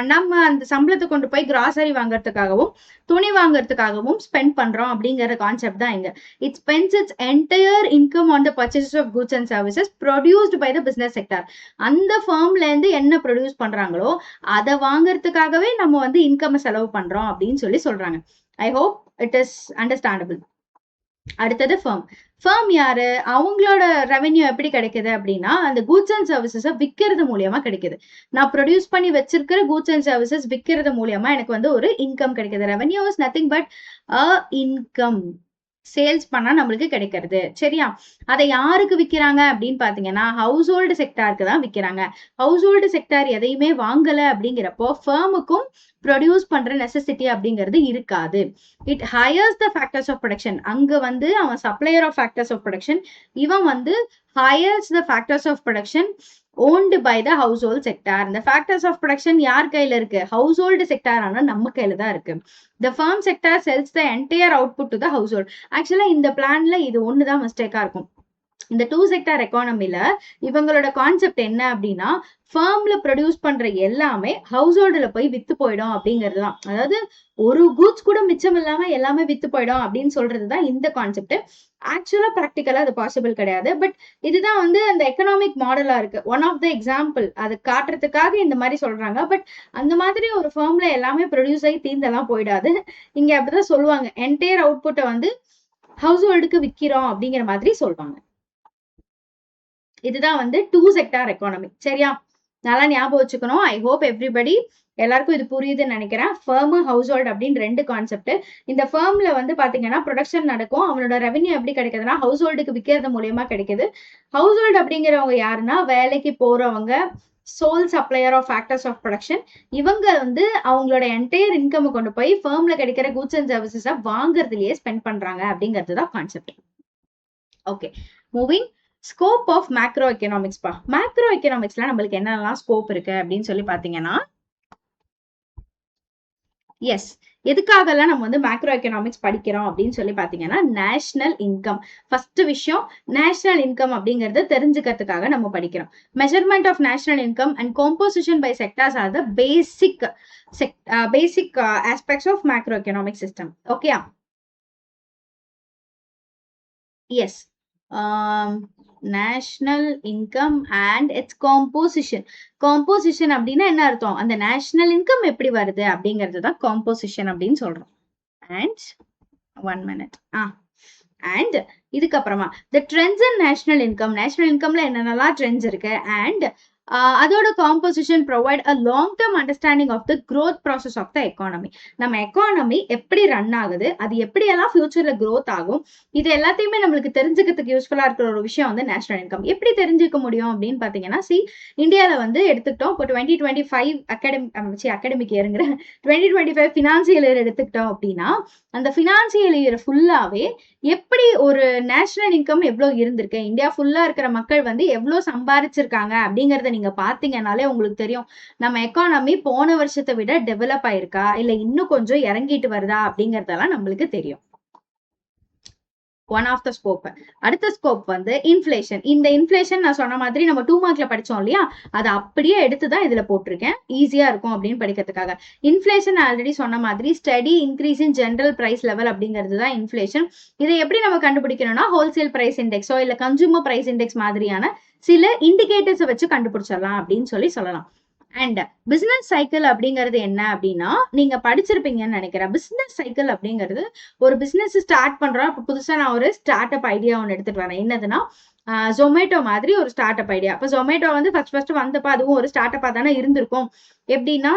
S1: நம்ம அந்த சம்பளத்தை கொண்டு போய் கிராசரி வாங்குறதுக்காகவும் துணி வாங்குறதுக்காகவும் ஸ்பெண்ட் பண்றோம் அப்படிங்கிற கான்செப்ட் தான் இங்க. It spends its entire income on the purchases of goods and services produced by the business sector. அந்த ஃபர்ம்ல இருந்து என்ன ப்ரொடியூஸ் பண்றாங்களோ அதை வாங்குறதுக்காகவே நம்ம வந்து இன்கம் செலவு பண்றோம் அப்படின்னு சொல்லி சொல்றாங்க. I hope it is understandable. அடுத்தது ஃபர்ம் யாரு? அவங்களோட ரெவென்யூ எப்படி கிடைக்குது அப்படின்னா அந்த கூட்ஸ் அண்ட் சர்வீசஸை விற்கிறது மூலியமா கிடைக்குது. நான் ப்ரொடியூஸ் பண்ணி வச்சிருக்கிற கூட்ஸ் அண்ட் சர்வீசஸ் விற்கிறது மூலியமா எனக்கு வந்து ஒரு இன்கம் கிடைக்குது. Revenue is nothing but a income. Sales பண்ணா நம்மளுக்கு கிடைக்கிறது, சரியா? அதை யாருக்கு விற்கிறாங்க அப்படின்னு பாத்தீங்கன்னா ஹவுஸ் ஹோல்டு செக்டாருக்கு தான் விற்கிறாங்க. ஹவுஸ் ஹோல்டு செக்டார் எதையுமே வாங்கல அப்படிங்கிறப்போ ஃபர்முக்கும் ப்ரொடியூஸ் பண்ற நெசசிட்டி அப்படிங்கிறது இருக்காது. It hires the factors of production. அங்க வந்து அவன் supplier of factors of production, இவன் வந்து hires the factors of production owned by the household sector. இந்த ஃபேக்டர்ஸ் ஆஃப் ப்ரொடக்ஷன் யார் கையில இருக்கு? Household sector. ஆனா நம்ம கையில தான் இருக்கு. The firm sector sells the entire output to the household. ஆக்சுவலா இந்த பிளான்ல இது ஒண்ணுதான் மிஸ்டேக்கா இருக்கும். இந்த 2 செக்டார் எக்கானமில இவங்களோட கான்செப்ட் என்ன அப்படின்னா, ஃபர்ம்ல ப்ரொடியூஸ் பண்ற எல்லாமே ஹவுஸ் ஹோல்டுல போய் வித்து போயிடும் அப்படிங்கிறது தான். அதாவது ஒரு கூட்ஸ் கூட மிச்சம் இல்லாம எல்லாமே வித்து போயிடும் அப்படின்னு சொல்றதுதான் இந்த கான்செப்ட். ஆக்சுவலா பிராக்டிக்கலா அது பாசிபிள் கிடையாது. பட் இதுதான் வந்து அந்த எக்கனாமிக் மாடலா இருக்கு. ஒன் ஆஃப் த எக்ஸாம்பிள் அது காட்டுறதுக்காக இந்த மாதிரி சொல்றாங்க. பட் அந்த மாதிரி ஒரு ஃபர்ம்ல எல்லாமே ப்ரொடியூஸ் ஆகி தீர்ந்தெல்லாம் போயிடாது. இங்க அப்படிதான் சொல்லுவாங்க, என்டையர் அவுட்புட்டை வந்து ஹவுஸ் ஹோல்டுக்கு விற்கிறோம் அப்படிங்கிற மாதிரி சொல்லுவாங்க. இதுதான் வந்து 2 செக்டார் எக்கானமி, சரியா? நல்லா ஞாபகம் வச்சுக்கணும். ஐ ஹோப் எவ்ரிபடி எல்லாருக்கும் இது புரியுதுன்னு நினைக்கிறேன். ஃபர்ம், ஹவுஸ் ஹோல்ட் அப்படின்னு 2 கான்செப்ட். இந்த ஃபர்ம்ல வந்து பாத்தீங்கன்னா ப்ரொடக்ஷன் நடக்கும். அவனோட ரெவென்யூ எப்படி கிடைக்குதுன்னா ஹவுஸ் ஹோல்டுக்கு விற்கிறது மூலியமா கிடைக்குது. ஹவுஸ் ஹோல்டு அப்படிங்கிறவங்க யாருன்னா வேலைக்கு போறவங்க, sole supplier of factors of production. இவங்க வந்து அவங்களோட என்டையர் இன்கம் கொண்டு போய் ஃபர்ம்ல கிடைக்கிற கூட்ஸ் அண்ட் சர்வீசஸை வாங்குறதுலயே ஸ்பெண்ட் பண்றாங்க அப்படிங்கிறது தான் concept. Okay, moving. Scope of macro economics பா. மேக்ரோ எக்கனாமிக்ஸ்ல நம்மளுக்கு என்னெல்லாம் ஸ்கோப் இருக்கு அப்படின்னு சொல்லி பாத்தீங்கன்னா, எஸ், எதுக்காகலாம் நம்ம வந்து மேக்ரோ எக்கனாமிக்ஸ் படிக்கிறோம் அப்படின்னு சொல்லி பாத்தீங்கன்னா, நேஷனல் இன்கம். ஃபர்ஸ்ட் விஷயம், நேஷனல் இன்கம் அப்படிங்கறத தெரிஞ்சுக்கிறதுக்காக நம்ம படிக்கிறோம். Measurement of national income and composition by sectors are the basic aspects of macro economic system. ஓகேயா? Yes, national income and its composition. Composition அப்படின்னா என்ன அர்த்தம்? அந்த நேஷனல் இன்கம் எப்படி வருது அப்படிங்கிறது தான் காம்போசிஷன் அப்படின்னு சொல்றோம். And 1 minute. அண்ட் இதுக்கப்புறமா the trends in national income. National இன்கம்ல என்னென்னலாம் ட்ரெண்ட்ஸ் இருக்கு அண்ட் அதோட composition provide a long term understanding of the growth process of the economy. Economy எக்கானமி எப்படி ரன் ஆகுது, அது எப்படியெல்லாம் ஃபியூச்சர்ல க்ரோத் ஆகும், இது எல்லாத்தையுமே நம்மளுக்கு தெரிஞ்சுக்கிறதுக்கு யூஸ்ஃபுல்லா இருக்கிற ஒரு விஷயம் வந்து நேஷனல் இன்கம். எப்படி தெரிஞ்சுக்க முடியும் அப்படின்னு பாத்தீங்கன்னா, இந்தியாவில் வந்து எடுத்துக்கிட்டோம். இப்போ 2025 அகாடமிக் இயருங்கிற 2025 ஃபினான்சியல் இயர் எடுத்துக்கிட்டோம் அப்படின்னா, அந்த ஃபினான்சியல் இயர் ஃபுல்லாவே எப்படி ஒரு நேஷனல் இன்கம் எவ்வளவு இருந்திருக்கு, இந்தியா ஃபுல்லா இருக்கிற மக்கள் வந்து எவ்வளவு சம்பாதிச்சிருக்காங்க அப்படிங்கறத நீங்க பாத்தீங்கன்னாலே உங்களுக்கு தெரியும் நம்ம எக்கானமி போன வருஷத்தை விட டெவலப் ஆயிருக்கா இல்ல இன்னும் கொஞ்சம் இறங்கிட்டு வருதா அப்படிங்கறதெல்லாம் நம்மளுக்கு தெரியும். One of the scope. அடுத்த ஸ்கோப் வந்து இன்ஃபிளேஷன். இந்த இன்ஃபிளேஷன் நான் சொன்ன மாதிரி நம்ம 2 மார்க்ல படிச்சோம் இல்லையா, அதை அப்படியே எடுத்துதான் இதுல போட்டிருக்கேன், ஈஸியா இருக்கும் அப்படின்னு படிக்கிறதுக்காக. இன்ஃபிளேஷன் ஆல்ரெடி சொன்ன மாதிரி steady increase in general price level அப்படிங்கிறது தான் இன்ஃபிளேஷன். இதை எப்படி நம்ம கண்டுபிடிக்கணும்னா, ஹோல்சேல் பிரைஸ் இண்டெக்ஸோ இல்ல கன்சூமர் பிரைஸ் இண்டெக்ஸ் மாதிரியான சில இண்டிகேட்டர்ஸை வச்சு கண்டுபிடிச்சிடலாம் அப்படின்னு சொல்லலாம். அண்ட் பிசினஸ் சைக்கிள் அப்படிங்கிறது என்ன அப்படின்னா, நீங்க படிச்சிருப்பீங்கன்னு நினைக்கிறேன். பிசினஸ் சைக்கிள் அப்படிங்கிறது ஒரு பிசினஸ் ஸ்டார்ட் பண்றோம். இப்போ புதுசா நான் ஒரு ஸ்டார்ட் அப் ஐடியா ஒன்று எடுத்துட்டு வரேன். என்னதுன்னா, ஜொமேட்டோ மாதிரி ஒரு ஸ்டார்ட் அப் ஐடியா. இப்போ ஜொமேட்டோ வந்து ஃபர்ஸ்ட் வந்தப்ப அதுவும் ஒரு ஸ்டார்ட் அப்பா தானே இருந்திருக்கும். எப்படின்னா,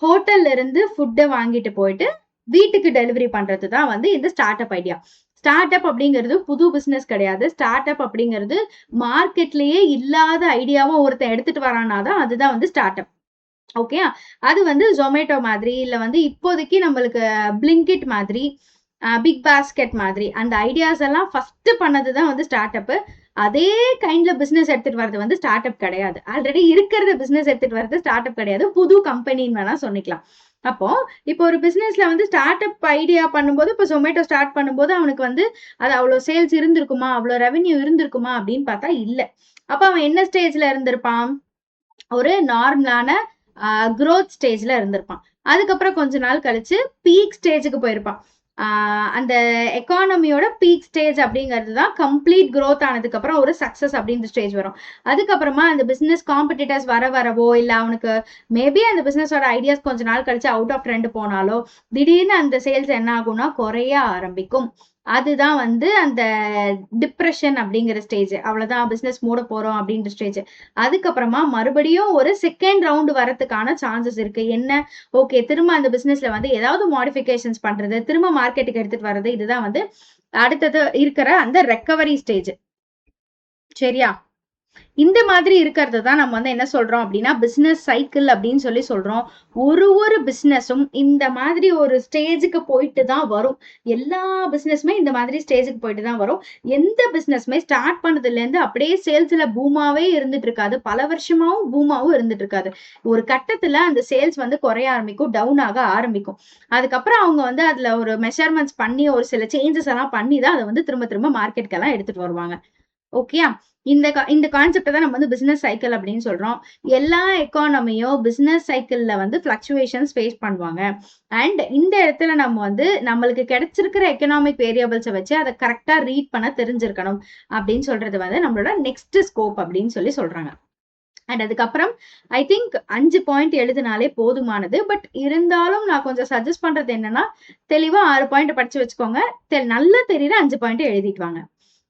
S1: ஹோட்டல்ல இருந்து ஃபுட்டை வாங்கிட்டு போயிட்டு வீட்டுக்கு டெலிவரி பண்றது தான் வந்து இந்த start up idea. Start up அப்படிங்கிறது புது பிசினஸ் கிடையாது. ஸ்டார்ட் அப் அப்படிங்கிறது மார்க்கெட்லயே இல்லாத ஐடியாவை ஒருத்தன் எடுத்துட்டு வரானாதான் அதுதான் வந்து ஸ்டார்ட் அப். ஓகே, அது வந்து ஜொமேட்டோ மாதிரி இல்ல வந்து இப்போதைக்கு நம்மளுக்கு பிளிங்கிட் மாதிரி, பிக் பாஸ்கெட் மாதிரி அந்த ஐடியாஸ் எல்லாம் ஃபர்ஸ்ட் பண்ணதுதான் வந்து ஸ்டார்ட் அப். அதே கைண்ட்ல பிசினஸ் எடுத்துட்டு வர்றது வந்து ஸ்டார்ட் அப் கிடையாது. ஆல்ரெடி இருக்கிறத பிசினஸ் எடுத்துட்டு வர்றது ஸ்டார்ட் அப் கிடையாது, புது கம்பெனின்னு வேணா சொல்லிக்கலாம். அப்போ இப்போ ஒரு பிசினஸ்ல வந்து ஸ்டார்ட் அப் ஐடியா பண்ணும்போது, இப்போ ஜொமேட்டோ ஸ்டார்ட் பண்ணும்போது அவனுக்கு வந்து அது அவ்வளவு சேல்ஸ் இருந்திருக்குமா, அவ்வளவு ரெவென்யூ இருந்திருக்குமா அப்படின்னு பார்த்தா இல்ல. அப்ப அவன் என்ன ஸ்டேஜ்ல இருந்திருப்பான்? ஒரு நார்மலான க்ரோத் ஸ்டேஜ்ல இருந்திருப்பான். அதுக்கப்புறம் கொஞ்ச நாள் கழிச்சு பீக் ஸ்டேஜுக்கு போயிருப்பான். அந்த எக்கானமியோட பீக் ஸ்டேஜ் அப்படிங்கிறது தான் கம்ப்ளீட் க்ரோத் ஆனதுக்கு அப்புறம் ஒரு சக்சஸ் அப்படின்ற ஸ்டேஜ் வரும். அதுக்கப்புறமா அந்த பிசினஸ் காம்படிட்டர்ஸ் வரவோ இல்ல அவனுக்கு மேபி அந்த பிசினஸோட ஐடியாஸ் கொஞ்ச நாள் கழிச்சு அவுட் ஆஃப் ட்ரெண்ட் போனாலோ திடீர்னு அந்த சேல்ஸ் என்ன ஆகும்னா குறைய ஆரம்பிக்கும். அதுதான் வந்து அந்த டிப்ரெஷன் அப்படிங்கிற ஸ்டேஜ். அவ்வளவுதான், பிசினஸ் மூட போறோம் அப்படின்ற ஸ்டேஜ். அதுக்கப்புறமா மறுபடியும் ஒரு செகண்ட் ரவுண்ட் வரதுக்கான சான்சஸ் இருக்கு. என்ன, ஓகே, திரும்ப அந்த பிசினஸ்ல வந்து ஏதாவது மாடிஃபிகேஷன்ஸ் பண்றது, திரும்ப மார்க்கெட்டுக்கு எடுத்துட்டு வர்றது, இதுதான் வந்து அடுத்தது இருக்கிற அந்த ரெக்கவரி ஸ்டேஜ். சரியா? இந்த மாதிரி இருக்கிறது தான் நம்ம வந்து என்ன சொல்றோம் அப்படின்னா பிசினஸ் சைக்கிள் அப்படின்னு சொல்றோம். ஒரு பிசினஸும் இந்த மாதிரி ஒரு ஸ்டேஜுக்கு போயிட்டு தான் வரும். எல்லா பிசினஸுமே இந்த மாதிரி ஸ்டேஜுக்கு போயிட்டு தான் வரும். எந்த பிசினஸுமே ஸ்டார்ட் பண்ணதுல இருந்து அப்படியே சேல்ஸ்ல பூமாவே இருந்துட்டு இருக்காது, பல வருஷமாவும் பூமாவும் இருந்துட்டு இருக்காது. ஒரு கட்டத்துல அந்த சேல்ஸ் வந்து குறைய ஆரம்பிக்கும், டவுன் ஆக ஆரம்பிக்கும். அதுக்கப்புறம் அவங்க வந்து அதுல ஒரு மெஷர்மெண்ட்ஸ் பண்ணி ஒரு சில சேஞ்சஸ் எல்லாம் பண்ணி தான் அதை வந்து திரும்ப மார்க்கெட்டுக்கு எல்லாம் எடுத்துட்டு வருவாங்க. ஓகேயா? இந்த கான்செப்ட் தான் நம்ம வந்து பிசினஸ் சைக்கிள் அப்படின்னு சொல்றோம். எல்லா எக்கானமியும் பிசினஸ் சைக்கிள்ல வந்து பிளக்சுவேஷன்ஸ் ஃபேஸ் பண்ணுவாங்க. அண்ட் இந்த இடத்துல நம்ம வந்து நம்மளுக்கு கிடைச்சிருக்கிற எக்கனாமிக் வேரியபிள்ஸை வச்சு அதை கரெக்டா ரீட் பண்ண தெரிஞ்சிருக்கணும் அப்படின்னு சொல்றது வந்து நம்மளோட நெக்ஸ்ட் ஸ்கோப் அப்படின்னு சொல்றாங்க. அண்ட் அதுக்கப்புறம் ஐ திங்க் 5 பாயிண்ட் எழுதினாலே போதுமானது. பட் இருந்தாலும் நான் கொஞ்சம் சஜஸ்ட் பண்றது என்னன்னா, தெளிவா 6 பாயிண்ட் படிச்சு வச்சுக்கோங்க. நல்லா தெரியுற 5 பாயிண்ட் எழுதிட்டு வாங்க.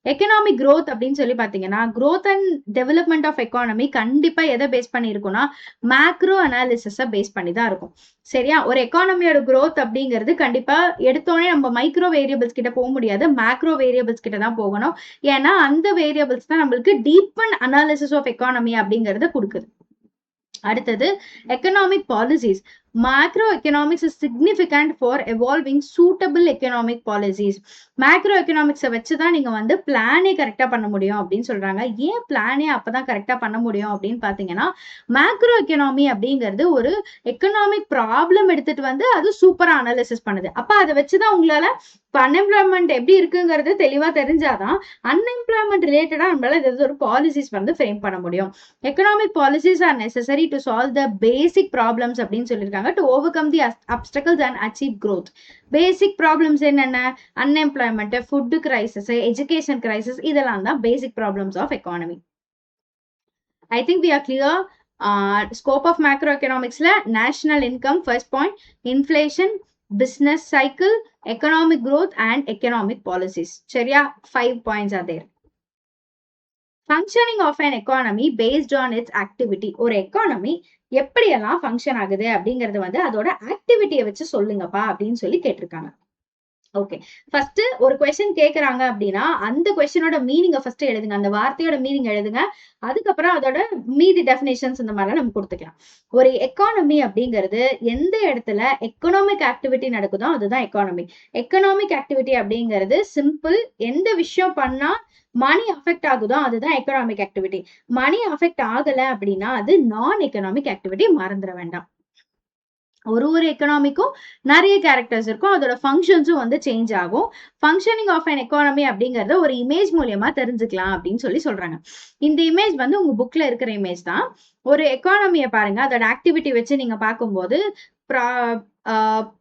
S1: எக்கனாமிக் க்ரோத் அப்படின்னு சொல்லி பாத்தீங்கன்னா, growth and development of economy கண்டிப்பா எதை பேஸ் பண்ணி இருக்கும்னா மேக்ரோ அனாலிசிஸ பேஸ் பண்ணி தான் இருக்கும். சரியா? ஒரு எக்கானமியோட க்ரோத் அப்படிங்கிறது கண்டிப்பா எடுத்தோடனே நம்ம மைக்ரோ வேரியபிள்ஸ் கிட்ட போக முடியாது, மேக்ரோ வேரியபிள்ஸ் கிட்ட தான் போகணும். ஏன்னா அந்த வேரியபிள்ஸ் தான் நம்மளுக்கு டீப்பன் அனாலிசிஸ் ஆஃப் எக்கானமி அப்படிங்கறத கொடுக்குது. அடுத்தது economic policies. Macro economics is significant for evolving suitable economic policies. Macro எக்கனாமிக்ஸை வச்சுதான் நீங்க வந்து பிளானே கரெக்டா பண்ண முடியும் அப்படின்னு சொல்றாங்க. ஏன் பிளானே அப்பதான் கரெக்டா பண்ண முடியும் அப்படின்னு பாத்தீங்கன்னா, மேக்ரோ எக்கனாமி அப்படிங்கிறது ஒரு எக்கனாமிக் ப்ராப்ளம் எடுத்துட்டு வந்து அது சூப்பரா அனாலிசிஸ் பண்ணுது. அப்ப அதை வச்சுதான் உங்களால அன்எம்ப்ளாய்மெண்ட் எப்படி இருக்குங்கிறது தெளிவா தெரிஞ்சாதான் அன்எம்ப்ளாய்மெண்ட் ரிலேட்டடா நம்மளால ஏதாவது ஒரு பாலிசிஸ் வந்து ஃப்ரேம் பண்ண முடியும். Economic policies are necessary to solve the basic problems அப்படின்னு சொல்லியிருக்காங்க, to overcome the obstacles and achieve growth. Basic problems என்னென்ன? Unemployment, food crisis, education crisis, இதெல்லாம் தான் basic problems of economy. I think we are clear. Scope of macro எக்கனாமிக்ஸ்ல national income first point, inflation, business cycle, economic growth and economic policies. சரியா? 5 points are there. Functioning of an economy based on its activity. ஒரு economy எப்படியெல்லாம் function ஆகுது அப்படிங்கறது வந்து அதோட ஆக்டிவிட்டியை வச்சு சொல்லுங்கப்பா அப்படின்னு சொல்லி கேட்டிருக்காங்க. ஓகே, ஃபர்ஸ்ட் ஒரு கொஸ்டின் கேக்குறாங்க அப்படின்னா அந்த கொஸ்டினோட மீனிங்க ஃபர்ஸ்ட் எழுதுங்க, அந்த வார்த்தையோட மீனிங் எழுதுங்க. அதுக்கப்புறம் அதோட மீதி டெஃபினேஷன்ஸ் இந்த மாதிரிலாம் நம்ம கொடுத்துக்கலாம். ஒரு எக்கானமி அப்படிங்கிறது எந்த இடத்துல எக்கனாமிக் ஆக்டிவிட்டி நடக்குதோ அதுதான் எக்கானமி. எக்கனாமிக் ஆக்டிவிட்டி அப்படிங்கிறது சிம்பிள், எந்த விஷயம் பண்ணா மணி அஃபெக்ட் ஆகுதோ அதுதான் எக்கனாமிக் ஆக்டிவிட்டி. மணி அஃபெக்ட் ஆகல அப்படின்னா அது நான் எக்கனாமிக் ஆக்டிவிட்டி, மறந்துட வேண்டாம். ஒரு எக்கனாமிக்கும் நிறைய கேரக்டர்ஸ் இருக்கும், அதோட ஃபங்க்ஷன்ஸும் வந்து சேஞ்ச் ஆகும். ஃபங்க்ஷனிங் ஆஃப் அன் எக்கானமி அப்படிங்கறத ஒரு இமேஜ் மூலியமா தெரிஞ்சுக்கலாம் அப்படின்னு சொல்லி சொல்றாங்க. இந்த இமேஜ் வந்து உங்க புக்ல இருக்கிற இமேஜ் தான். ஒரு எக்கானமியை பாருங்க, அதோட ஆக்டிவிட்டி வச்சு நீங்க பார்க்கும்போது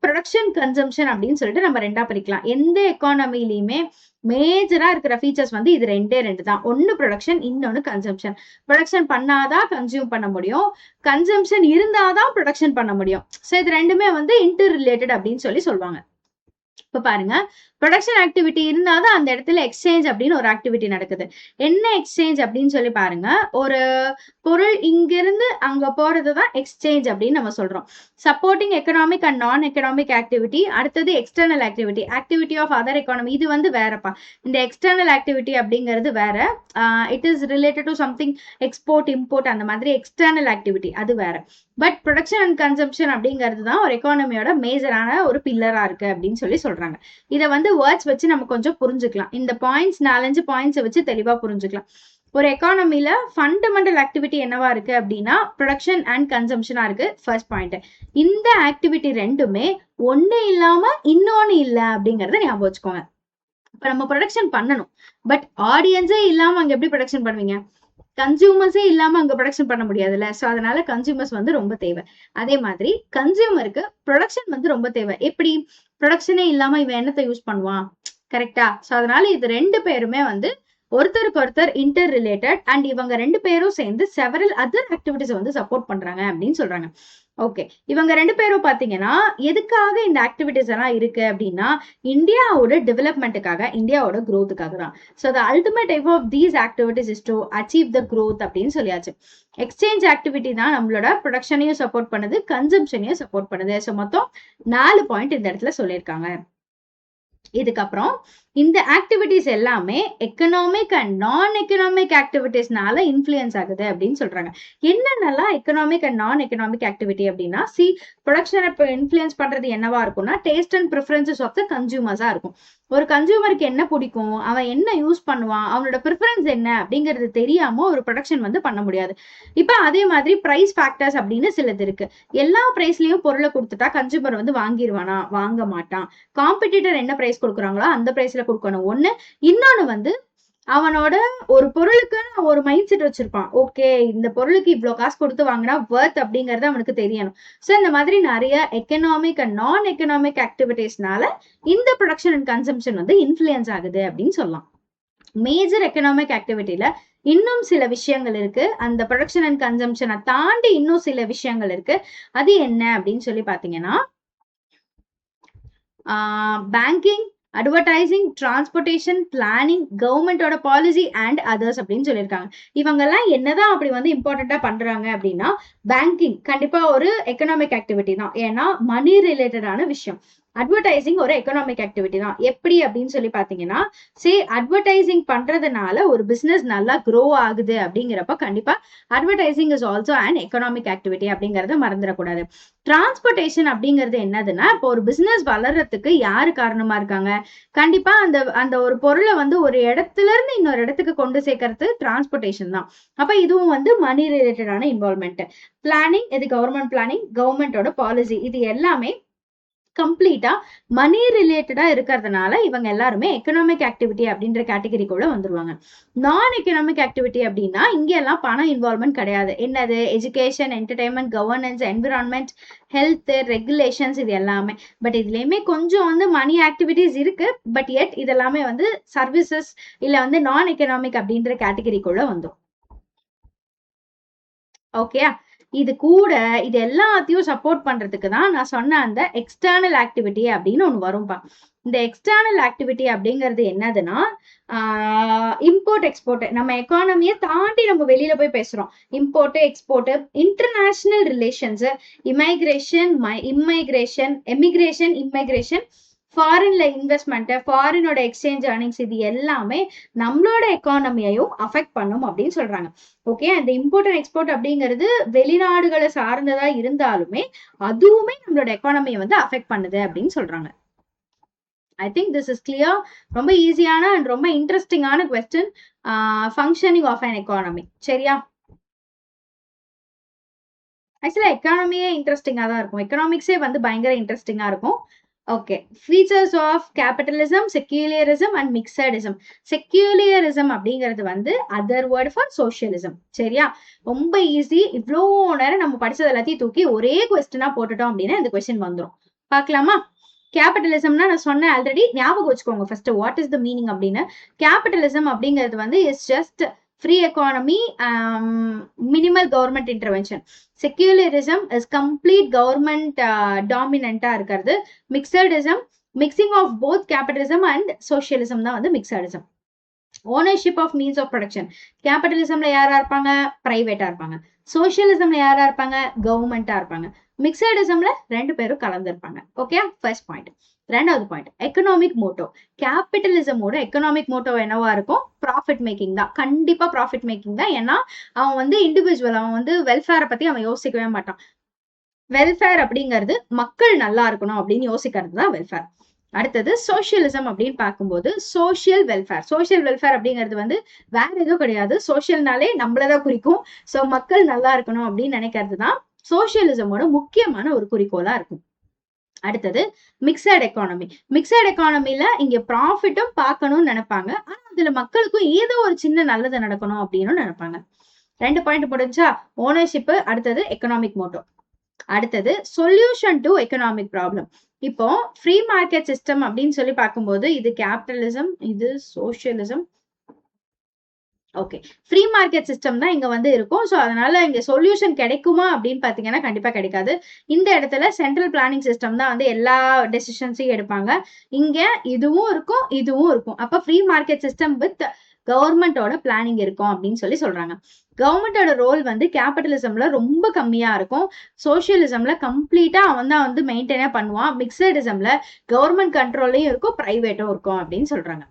S1: ப்ரொடக்ஷன், கன்சம்ஷன் அப்படின்னு சொல்லிட்டு நம்ம ரெண்டா பிரிக்கலாம். எந்த எக்கானமிலையுமே மேஜரா இருக்கிற ஃபீச்சர்ஸ் வந்து இது ரெண்டு தான். ஒன்னு ப்ரொடக்ஷன், இன்னொன்னு கன்சம்ஷன். ப்ரொடக்ஷன் பண்ணாதான் கன்சியூம் பண்ண முடியும், கன்சம்ஷன் இருந்தாதான் ப்ரொடக்ஷன் பண்ண முடியும். ஸோ இது ரெண்டுமே வந்து இன்டர் ரிலேட்டட் அப்படின்னு சொல்லி சொல்லுவாங்க. இப்ப பாருங்க, ப்ரொடக்ஷன் ஆக்டிவிட்டி இருந்தாதான் அந்த இடத்துல எக்ஸ்சேஞ்ச் அப்படின்னு ஒரு ஆக்டிவிட்டி நடக்குது. என்ன எக்ஸ்சேஞ்ச் அப்படின்னு சொல்லி பாருங்க, ஒரு பொருள் இங்கிருந்து அங்க போறதுதான் எக்ஸ்சேஞ்ச் அப்படின்னு நம்ம சொல்றோம். Supporting economic and non economic activity. அடுத்தது external activity, activity of other economy. இது வந்து வேறப்பா. இந்த எக்ஸ்டர்னல் ஆக்டிவிட்டி அப்படிங்கிறது வேற. It is related to something export, import, அந்த மாதிரி எக்ஸ்டர்னல் ஆக்டிவிட்டி அது வேற. பட் ப்ரொடக்ஷன் அண்ட் கன்சம்ஷன் அப்படிங்கிறது தான் ஒரு எக்கானமியோட மேஜரான ஒரு பில்லரா இருக்கு அப்படின்னு சொல்லி சொல்றாங்க. இதை வந்து வேர்ட்ஸ் வச்சு நம்ம கொஞ்சம் புரிஞ்சுக்கலாம். இந்த பாயிண்ட்ஸ் 4-5 பாயிண்ட்ஸ் வச்சு தெளிவா புரிஞ்சுக்கலாம். ஒரு எக்கானமில ஃபண்டமெண்டல் ஆக்டிவிட்டி என்னவா இருக்கு அப்படின்னா ப்ரொடக்ஷன் அண்ட் கன்சம்ஷனா இருக்கு. First point. இந்த ஆக்டிவிட்டி ரெண்டுமே ஒண்ணு இல்லாம இன்னொன்னு இல்ல அப்படிங்கறத ஞாபகம் வச்சுக்கோங்க. இப்ப நம்ம ப்ரொடக்ஷன் பண்ணணும், பட் ஆடியன்ஸே இல்லாம அங்க எப்படி ப்ரொடக்ஷன் பண்ணுவீங்க? கன்சியூமர்ஸே இல்லாம அங்க ப்ரொடக்ஷன் பண்ண முடியாதுல்ல. சோ அதனால கன்சியூமர்ஸ் வந்து ரொம்ப தேவை. அதே மாதிரி கன்சியூமருக்கு ப்ரொடக்ஷன் வந்து ரொம்ப தேவை. எப்படி? ப்ரொடக்ஷனே இல்லாம இவன் என்னத்தை யூஸ் பண்ணுவான்? கரெக்டா? சோ அதனால இது ரெண்டு பேருமே வந்து ஒருத்தருக்கு ஒருத்தர் இன்டர் ரிலேட்டட் அண்ட் இவங்க ரெண்டு பேரும் சேர்ந்து செவரல் அதர் ஆக்டிவிட்டிஸ் வந்து சப்போர்ட் பண்றாங்க அப்படின்னு சொல்றாங்க. ஓகே, இவங்க ரெண்டு பேரும் பாத்தீங்கன்னா எதுக்காக இந்த ஆக்டிவிட்டிஸ் எல்லாம் இருக்கு அப்படின்னா இந்தியாவோட டெவலப்மெண்ட்டுக்காக, இந்தியாவோட க்ரோத்துக்காக தான். So the ultimate aim of these activities is to achieve the growth அப்படின்னு சொல்லியாச்சு. எக்ஸ்சேஞ்ச் ஆக்டிவிட்டி தான் நம்மளோட ப்ரொடக்ஷனையும் சப்போர்ட் பண்ணுது, கன்சம்ஷனையும் சப்போர்ட் பண்ணுது. ஸோ மொத்தம் 4 பாயிண்ட் இந்த இடத்துல சொல்லியிருக்காங்க. இதுக்கப்புறம் இந்த ஆக்டிவிட்டிஸ் எல்லாமே எக்கனாமிக் அண்ட் நான் எக்கனாமிக் ஆக்டிவிட்டிஸ்னால இன்ஃப்ளூயன்ஸ் ஆகுது அப்படின்னு சொல்றாங்க. என்னென்னலாம் economic and non economic activity அப்படின்னா, ப்ரொடக்ஷனை இப்போ இன்ஃப்ளூயன்ஸ் பண்றது என்னவா இருக்கும்னா taste and preferences of the கன்சியூமர்ஸா இருக்கும். ஒரு கன்சியூமருக்கு என்ன பிடிக்கும், அவன் என்ன யூஸ் பண்ணுவான், அவனோட ப்ரிஃபரன்ஸ் என்ன அப்படிங்கிறது தெரியாம ஒரு ப்ரொடக்ஷன் வந்து பண்ண முடியாது. இப்ப அதே மாதிரி பிரைஸ் ஃபேக்டர்ஸ் அப்படின்னு சிலது இருக்கு. எல்லா பிரைஸ்லயும் பொருளை கொடுத்துட்டா கன்சியூமர் வந்து வாங்கிடுவானா? வாங்க மாட்டான். காம்படிட்டர் என்ன பிரைஸ் கொடுக்குறாங்களோ அந்த பிரைஸ்ல கொடுக்கணும் ஒண்ணு. இன்னொன்னு வந்து அவனோட ஒரு பொருளுக்கு ஒரு மைண்ட் செட் வச்சிருப்பான். ஓகே, இந்த பொருளுக்கு இவ்வளவு காசு கொடுத்து வாங்கினா வர்த் அப்படிங்கறது அவனுக்கு தெரியணும். சோ இந்த மாதிரி நிறைய எக்கனாமிக் அண்ட் நான் எக்கனாமிக் ஆக்டிவிட்டிஸ்னால இந்த ப்ரொடக்ஷன் அண்ட் கன்சம்ஷன் வந்து இன்ஃப்ளூயன்ஸ் ஆகுது அப்படின்னு சொல்லலாம். மேஜர் எக்கனாமிக் ஆக்டிவிட்டியில இன்னும் சில விஷயங்கள் இருக்கு. அந்த ப்ரொடக்ஷன் அண்ட் கன்சம்ஷனை தாண்டி இன்னும் சில விஷயங்கள் இருக்கு. அது என்ன அப்படின்னு சொல்லி பாத்தீங்கன்னா பேங்கிங், அட்வர்டைசிங், டிரான்ஸ்போர்டேஷன், பிளானிங், கவர்மெண்டோட பாலிசி அண்ட் அதர்ஸ் அப்படின்னு சொல்லியிருக்காங்க. இவங்க எல்லாம் என்னதான் அப்படி வந்து இம்பார்ட்டண்டா பண்றாங்க அப்படின்னா, பேங்கிங் கண்டிப்பா ஒரு எக்கனாமிக் ஆக்டிவிட்டி தான். ஏன்னா மணி ரிலேட்டடான விஷயம். அட்வர்டைசிங் ஒரு எக்கனாமிக் ஆக்டிவிட்டி தான். எப்படி அப்படின்னு சொல்லி பாத்தீங்கன்னா, அட்வர்டைசிங் பண்றதுனால ஒரு பிசினஸ் நல்லா க்ரோ ஆகுது அப்படிங்கிறப்ப கண்டிப்பா advertising is also and economic activity அப்படிங்கறத மறந்துடக்கூடாது. டிரான்ஸ்போர்டேஷன் அப்படிங்கிறது என்னதுன்னா, இப்போ ஒரு பிசினஸ் வளர்றதுக்கு யாரு காரணமா இருக்காங்க? கண்டிப்பா அந்த அந்த ஒரு பொருளை வந்து ஒரு இடத்துல இருந்து இன்னொரு இடத்துக்கு கொண்டு சேர்க்கறது டிரான்ஸ்போர்டேஷன் தான். அப்ப இதுவும் வந்து மணி ரிலேட்டடான இன்வால்மெண்ட். பிளானிங், இது கவர்மெண்ட் பிளானிங், கவர்மெண்டோட பாலிசி, இது எல்லாமே கம்ப்ளீட்டா மணி ரிலேட்டடா இருக்கிறதுனால இவங்க எல்லாருமே எக்கனாமிக் ஆக்டிவிட்டி அப்படின்ற கேட்டகரிக்குள்ள வந்துருவாங்க. நான் எக்கனாமிக் ஆக்டிவிட்டி அப்படின்னா இங்க எல்லாம் பணம் இன்வால்மெண்ட் கிடையாது. என்னது? Education, entertainment, governance, environment, health, regulations, இது எல்லாமே. பட் இதுலயுமே கொஞ்சம் வந்து மணி ஆக்டிவிட்டிஸ் இருக்கு. பட் எட் இதெல்லாமே வந்து சர்வீசஸ் இல்ல வந்து நான் எக்கனாமிக் அப்படின்ற கேட்டகரிக்குள்ள வந்துடும். ஓகே, இது கூட இது எல்லாத்தையும் சப்போர்ட் பண்றதுக்கு தான் நான் சொன்ன அந்த எக்ஸ்டர்னல் ஆக்டிவிட்டி அப்படின்னு ஒண்ணு வரும்பா. இந்த எக்ஸ்டர்னல் ஆக்டிவிட்டி அப்படிங்கிறது என்னதுன்னா, இம்போர்ட் எக்ஸ்போர்ட், நம்ம எக்கானமியை தாண்டி நம்ம வெளியில போய் பேசுறோம். Import export, international relations, immigration, immigration, ஃபாரின்ல இன்வெஸ்ட்மெண்ட், ஃபாரினோட எக்ஸ்சேஞ்ச் ஏர்னிங்ஸ், இது எல்லாமே நம்மளோட எக்கானமியையும் அஃபெக்ட் பண்ணும் அப்படின்னு சொல்றாங்க. ஓகே, அந்த இம்போர்ட் அண்ட் எக்ஸ்போர்ட் அப்படிங்கிறது வெளிநாடுகளை சார்ந்ததா இருந்தாலுமே அதுவுமே நம்மளோட எக்கானமியை வந்து அஃபெக்ட் பண்ணுது அப்படின்னு சொல்றாங்க. I think this is clear. ரொம்ப ஈஸியான அண்ட் ரொம்ப இன்ட்ரெஸ்டிங்கான question. Functioning of an economy. சரியா? ஆக்சுவலா எக்கானமியே இன்ட்ரெஸ்டிங்கா தான் இருக்கும். எக்கனாமிக்ஸே வந்து பயங்கர இன்ட்ரெஸ்டிங்கா இருக்கும். Okay, features of capitalism, secularism and mixedism. Secularism அப்படிங்கிறது வந்து அதர் வேர்ட் ஃபார் சோசியலிசம். சரியா? ரொம்ப ஈஸி. இவ்வளோ நேரம் நம்ம படிச்சது எல்லாத்தையும் தூக்கி ஒரே கொஸ்டினா போட்டுட்டோம் அப்படின்னா இந்த கொஸ்டின் வந்துடும். பார்க்கலாமா? கேபிட்டலிசம்னா நான் சொன்னேன் ஆல்ரெடி, ஞாபகம் வச்சுக்கோங்க first what is the meaning அப்படின்னு. கேபிட்டலிசம் அப்படிங்கிறது வந்து is just free economy, minimal government intervention. Secularism is complete government டாமினண்டா இருக்கிறது. Mixedism mixing of both capitalism and socialism தான் வந்து mixedism. Ownership of means of production. கேபிட்டலிசம்ல யாரா இருப்பாங்க? பிரைவேட்டா இருப்பாங்க. சோசியலிசம்ல யாரா இருப்பாங்க? கவர்மெண்டா இருப்பாங்க. மிக்சடிசம்ல ரெண்டு பேரும் கலந்துருப்பாங்க. Okay, first point. ரெண்டாவது பாயிண்ட், எக்கனாமிக் மோட்டோ. கேபிட்டலிசமோட எக்கனாமிக் மோட்டோ என்னவா இருக்கும்? ப்ராஃபிட் மேக்கிங் தான். கண்டிப்பா ப்ராஃபிட் மேக்கிங் தான். ஏன்னா அவன் வந்து இண்டிவிஜுவல், அவன் வந்து வெல்ஃபேரை பத்தி அவன் யோசிக்கவே மாட்டான். வெல்ஃபேர் அப்படிங்கிறது மக்கள் நல்லா இருக்கணும் அப்படின்னு யோசிக்கிறது தான் வெல்ஃபேர். அடுத்தது சோசியலிசம் அப்படின்னு பார்க்கும்போது சோசியல் வெல்ஃபேர். சோசியல் வெல்ஃபேர் அப்படிங்கிறது வந்து வேற எதுவும் கிடையாது. சோசியல்னாலே நம்மளதான் குறிக்கும். ஸோ மக்கள் நல்லா இருக்கணும் அப்படின்னு நினைக்கிறது தான் சோசியலிசமோட முக்கியமான ஒரு குறிக்கோளா இருக்கும். அடுத்தது மிக்சட் எக்கானமி. மிக்சட் எக்கானமில இங்க ப்ராஃபிட்டும் பார்க்கணும்னு நினைப்பாங்க. ஆனா அதுல மக்களுக்கும் ஏதோ ஒரு சின்ன நல்லது நடக்கணும் அப்படின்னு நினைப்பாங்க. 2 பாயிண்ட் முடிஞ்சா? ஓனர்ஷிப், அடுத்தது எக்கனாமிக் மோட்டோ. அடுத்தது சொல்யூஷன் டு எக்கனாமிக் ப்ராப்ளம். இப்போ ஃப்ரீ மார்க்கெட் சிஸ்டம் அப்படின்னு சொல்லி பார்க்கும்போது இது கேபிட்டலிசம், இது socialism. Okay, free market system தான் இங்க வந்து இருக்கும். ஸோ அதனால இங்க சொல்யூஷன் கிடைக்குமா அப்படின்னு பாத்தீங்கன்னா கண்டிப்பா கிடைக்காது. இந்த இடத்துல சென்ட்ரல் பிளானிங் சிஸ்டம் தான் வந்து எல்லா டெசிஷன்ஸையும் எடுப்பாங்க. இங்க இதுவும் இருக்கும், இதுவும் இருக்கும். அப்ப ஃப்ரீ மார்க்கெட் சிஸ்டம் வித் கவர்மெண்டோட பிளானிங் இருக்கும் அப்படின்னு சொல்லி சொல்றாங்க. கவர்மெண்டோட ரோல் வந்து கேபிட்டலிசம்ல ரொம்ப கம்மியா இருக்கும். சோசியலிசம்ல கம்ப்ளீட்டா அவன் தான் வந்து மெயின்டைனே பண்ணுவான். மிக்சடிசம்ல கவர்மெண்ட் கண்ட்ரோல்லையும் இருக்கும், பிரைவேட்டும் இருக்கும் அப்படின்னு சொல்றாங்க.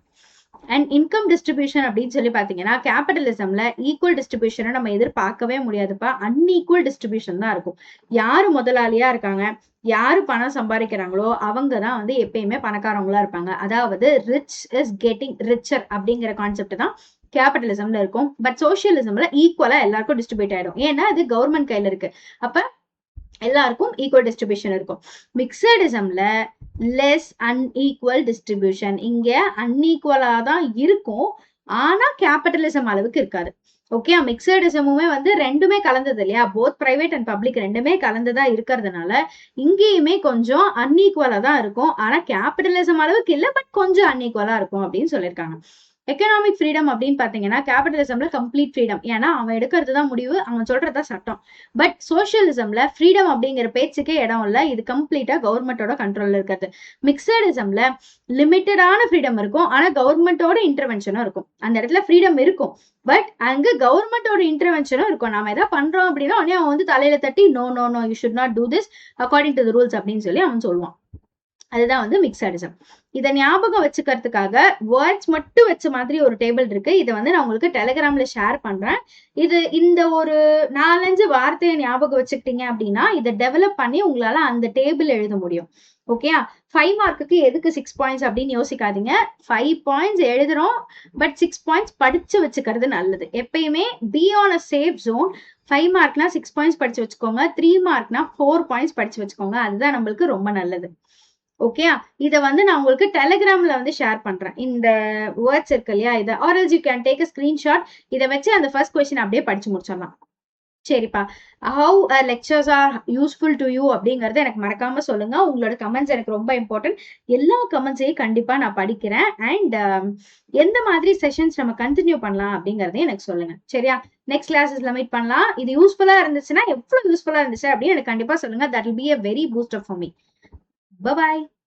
S1: அண்ட் இன்கம் டிஸ்ட்ரிபியூஷன் அப்படின்னு சொல்லி பாத்தீங்கன்னா கேபிட்டலிசம்ல ஈக்குவல் டிஸ்ட்ரிபியூஷனை நம்ம எதிர்பார்க்கவே முடியாதுப்பா. அன்இக்குவல் டிஸ்ட்ரிபியூஷன் தான் இருக்கும். யாரு முதலாளியா இருக்காங்க, யாரு பணம் சம்பாதிக்கிறாங்களோ அவங்க தான் வந்து எப்பயுமே பணக்காரவங்களா இருப்பாங்க. அதாவது ரிச் இஸ் கெட்டிங் ரிச்சர் அப்படிங்கிற கான்செப்ட் தான் கேபிட்டலிசம்ல இருக்கும். பட் சோசியலிசம்ல ஈக்குவலா எல்லாருக்கும் டிஸ்ட்ரிபியூட் ஆயிடும். ஏன்னா அது கவர்மெண்ட் கையில இருக்கு. அப்ப எல்லாருக்கும் ஈக்குவல் டிஸ்ட்ரிபியூஷன் இருக்கும். மிக்சடிசம்ல லெஸ் அன்ஈக்குவல் டிஸ்ட்ரிபியூஷன். இங்க அன்ஈக்குவலா தான் இருக்கும், ஆனா கேபிட்டலிசம் அளவுக்கு இருக்காது. ஓகே, மிக்சடிசமுமே வந்து ரெண்டுமே கலந்தது இல்லையா? போத் பிரைவேட் அண்ட் பப்ளிக் ரெண்டுமே கலந்ததா இருக்கிறதுனால இங்கேயுமே கொஞ்சம் அன்ஈக்குவலா தான் இருக்கும். ஆனா கேபிட்டலிசம் அளவுக்கு இல்லை, பட் கொஞ்சம் அன்ஈக்குவலா இருக்கும் அப்படின்னு சொல்லியிருக்காங்க. எக்கனாமிக் ஃப்ரீடம் அப்படின்னு பாத்தீங்கன்னா கேபிட்டலிசம்ல கம்ப்ளீட் ஃப்ரீடம். ஏன்னா அவன் எடுக்கிறது தான் முடிவு, அவன் சொல்றதா சட்டம். பட் சோசியலிசம்ல ஃப்ரீடம் அப்படிங்கிற பேச்சுக்கே இடம் இல்லை. இது கம்ப்ளீட்டா கவர்மெண்டோட கண்ட்ரோல்ல இருக்கிறது. மிக்சடிசம்ல லிமிட்டடான ஃப்ரீடம் இருக்கும், ஆனா கவர்மெண்டோட இன்டர்வென்ஷனும் இருக்கும். அந்த இடத்துல ஃப்ரீடம் இருக்கும், பட் அங்க கவர்மெண்டோட இன்டர்வென்ஷனும் இருக்கும். நாம எதாவது பண்றோம் அப்படின்னா உடனே அவன் வந்து தலையில தட்டி no no no you should not do this according to the rules அப்படின்னு சொல்லி அவன் சொல்லுவான். அதுதான் வந்து மிக்சடிசம். இதை ஞாபகம் வச்சுக்கிறதுக்காக வேர்ட்ஸ் மட்டும் வச்ச மாதிரி ஒரு டேபிள் இருக்கு. இதை வந்து நான் உங்களுக்கு டெலிகிராம்ல ஷேர் பண்றேன். இந்த ஒரு 4-5 வார்த்தையை ஞாபகம் வச்சுக்கிட்டீங்க அப்படின்னா இதை டெவலப் பண்ணி உங்களால அந்த டேபிள் எழுத முடியும். ஓகே, 5 மார்க்குக்கு எதுக்கு 6 பாயிண்ட்ஸ் அப்படின்னு யோசிக்காதீங்க. 5 பாயிண்ட்ஸ் எழுதுறோம், பட் 6 பாயிண்ட்ஸ் படிச்சு வச்சுக்கிறது நல்லது. எப்பயுமே be on a safe zone. 5 மார்க்னா 6 பாயிண்ட்ஸ் படிச்சு வச்சுக்கோங்க, 3 மார்க்னா 4 பாயிண்ட்ஸ் படிச்சு வச்சுக்கோங்க. அதுதான் நம்மளுக்கு ரொம்ப நல்லது. ஓகே, இதை வந்து நான் உங்களுக்கு டெலிகிராம்ல வந்து ஷேர் பண்றேன். இந்த வேர்ட்ஸ் இருக்கு இல்லையா, இதை or else you can take a screenshot. இதை வச்சு அந்த ஃபர்ஸ்ட் கொஸ்டின் அப்படியே படிச்சு முடிச்சிடலாம். சரிப்பா, how lectures are useful to you அப்படிங்கறது எனக்கு மறக்காம சொல்லுங்க. உங்களோட கமெண்ட்ஸ் எனக்கு ரொம்ப இம்பார்ட்டன்ட். எல்லா கமெண்ட்ஸையும் கண்டிப்பா நான் படிக்கிறேன். அண்ட் எந்த மாதிரி செஷன்ஸ் நம்ம கண்டினியூ பண்ணலாம் அப்படிங்கறதையும் எனக்கு சொல்லுங்க. சரியா, நெக்ஸ்ட் கிளாஸஸ்ல மீட் பண்ணலாம். இது யூஸ்ஃபுல்லா இருந்துச்சுன்னா, எவ்வளவு யூஸ்ஃபுல்லா இருந்துச்சு அப்படின்னு எனக்கு கண்டிப்பா சொல்லுங்க. That will be a very booster for me. Bye bye.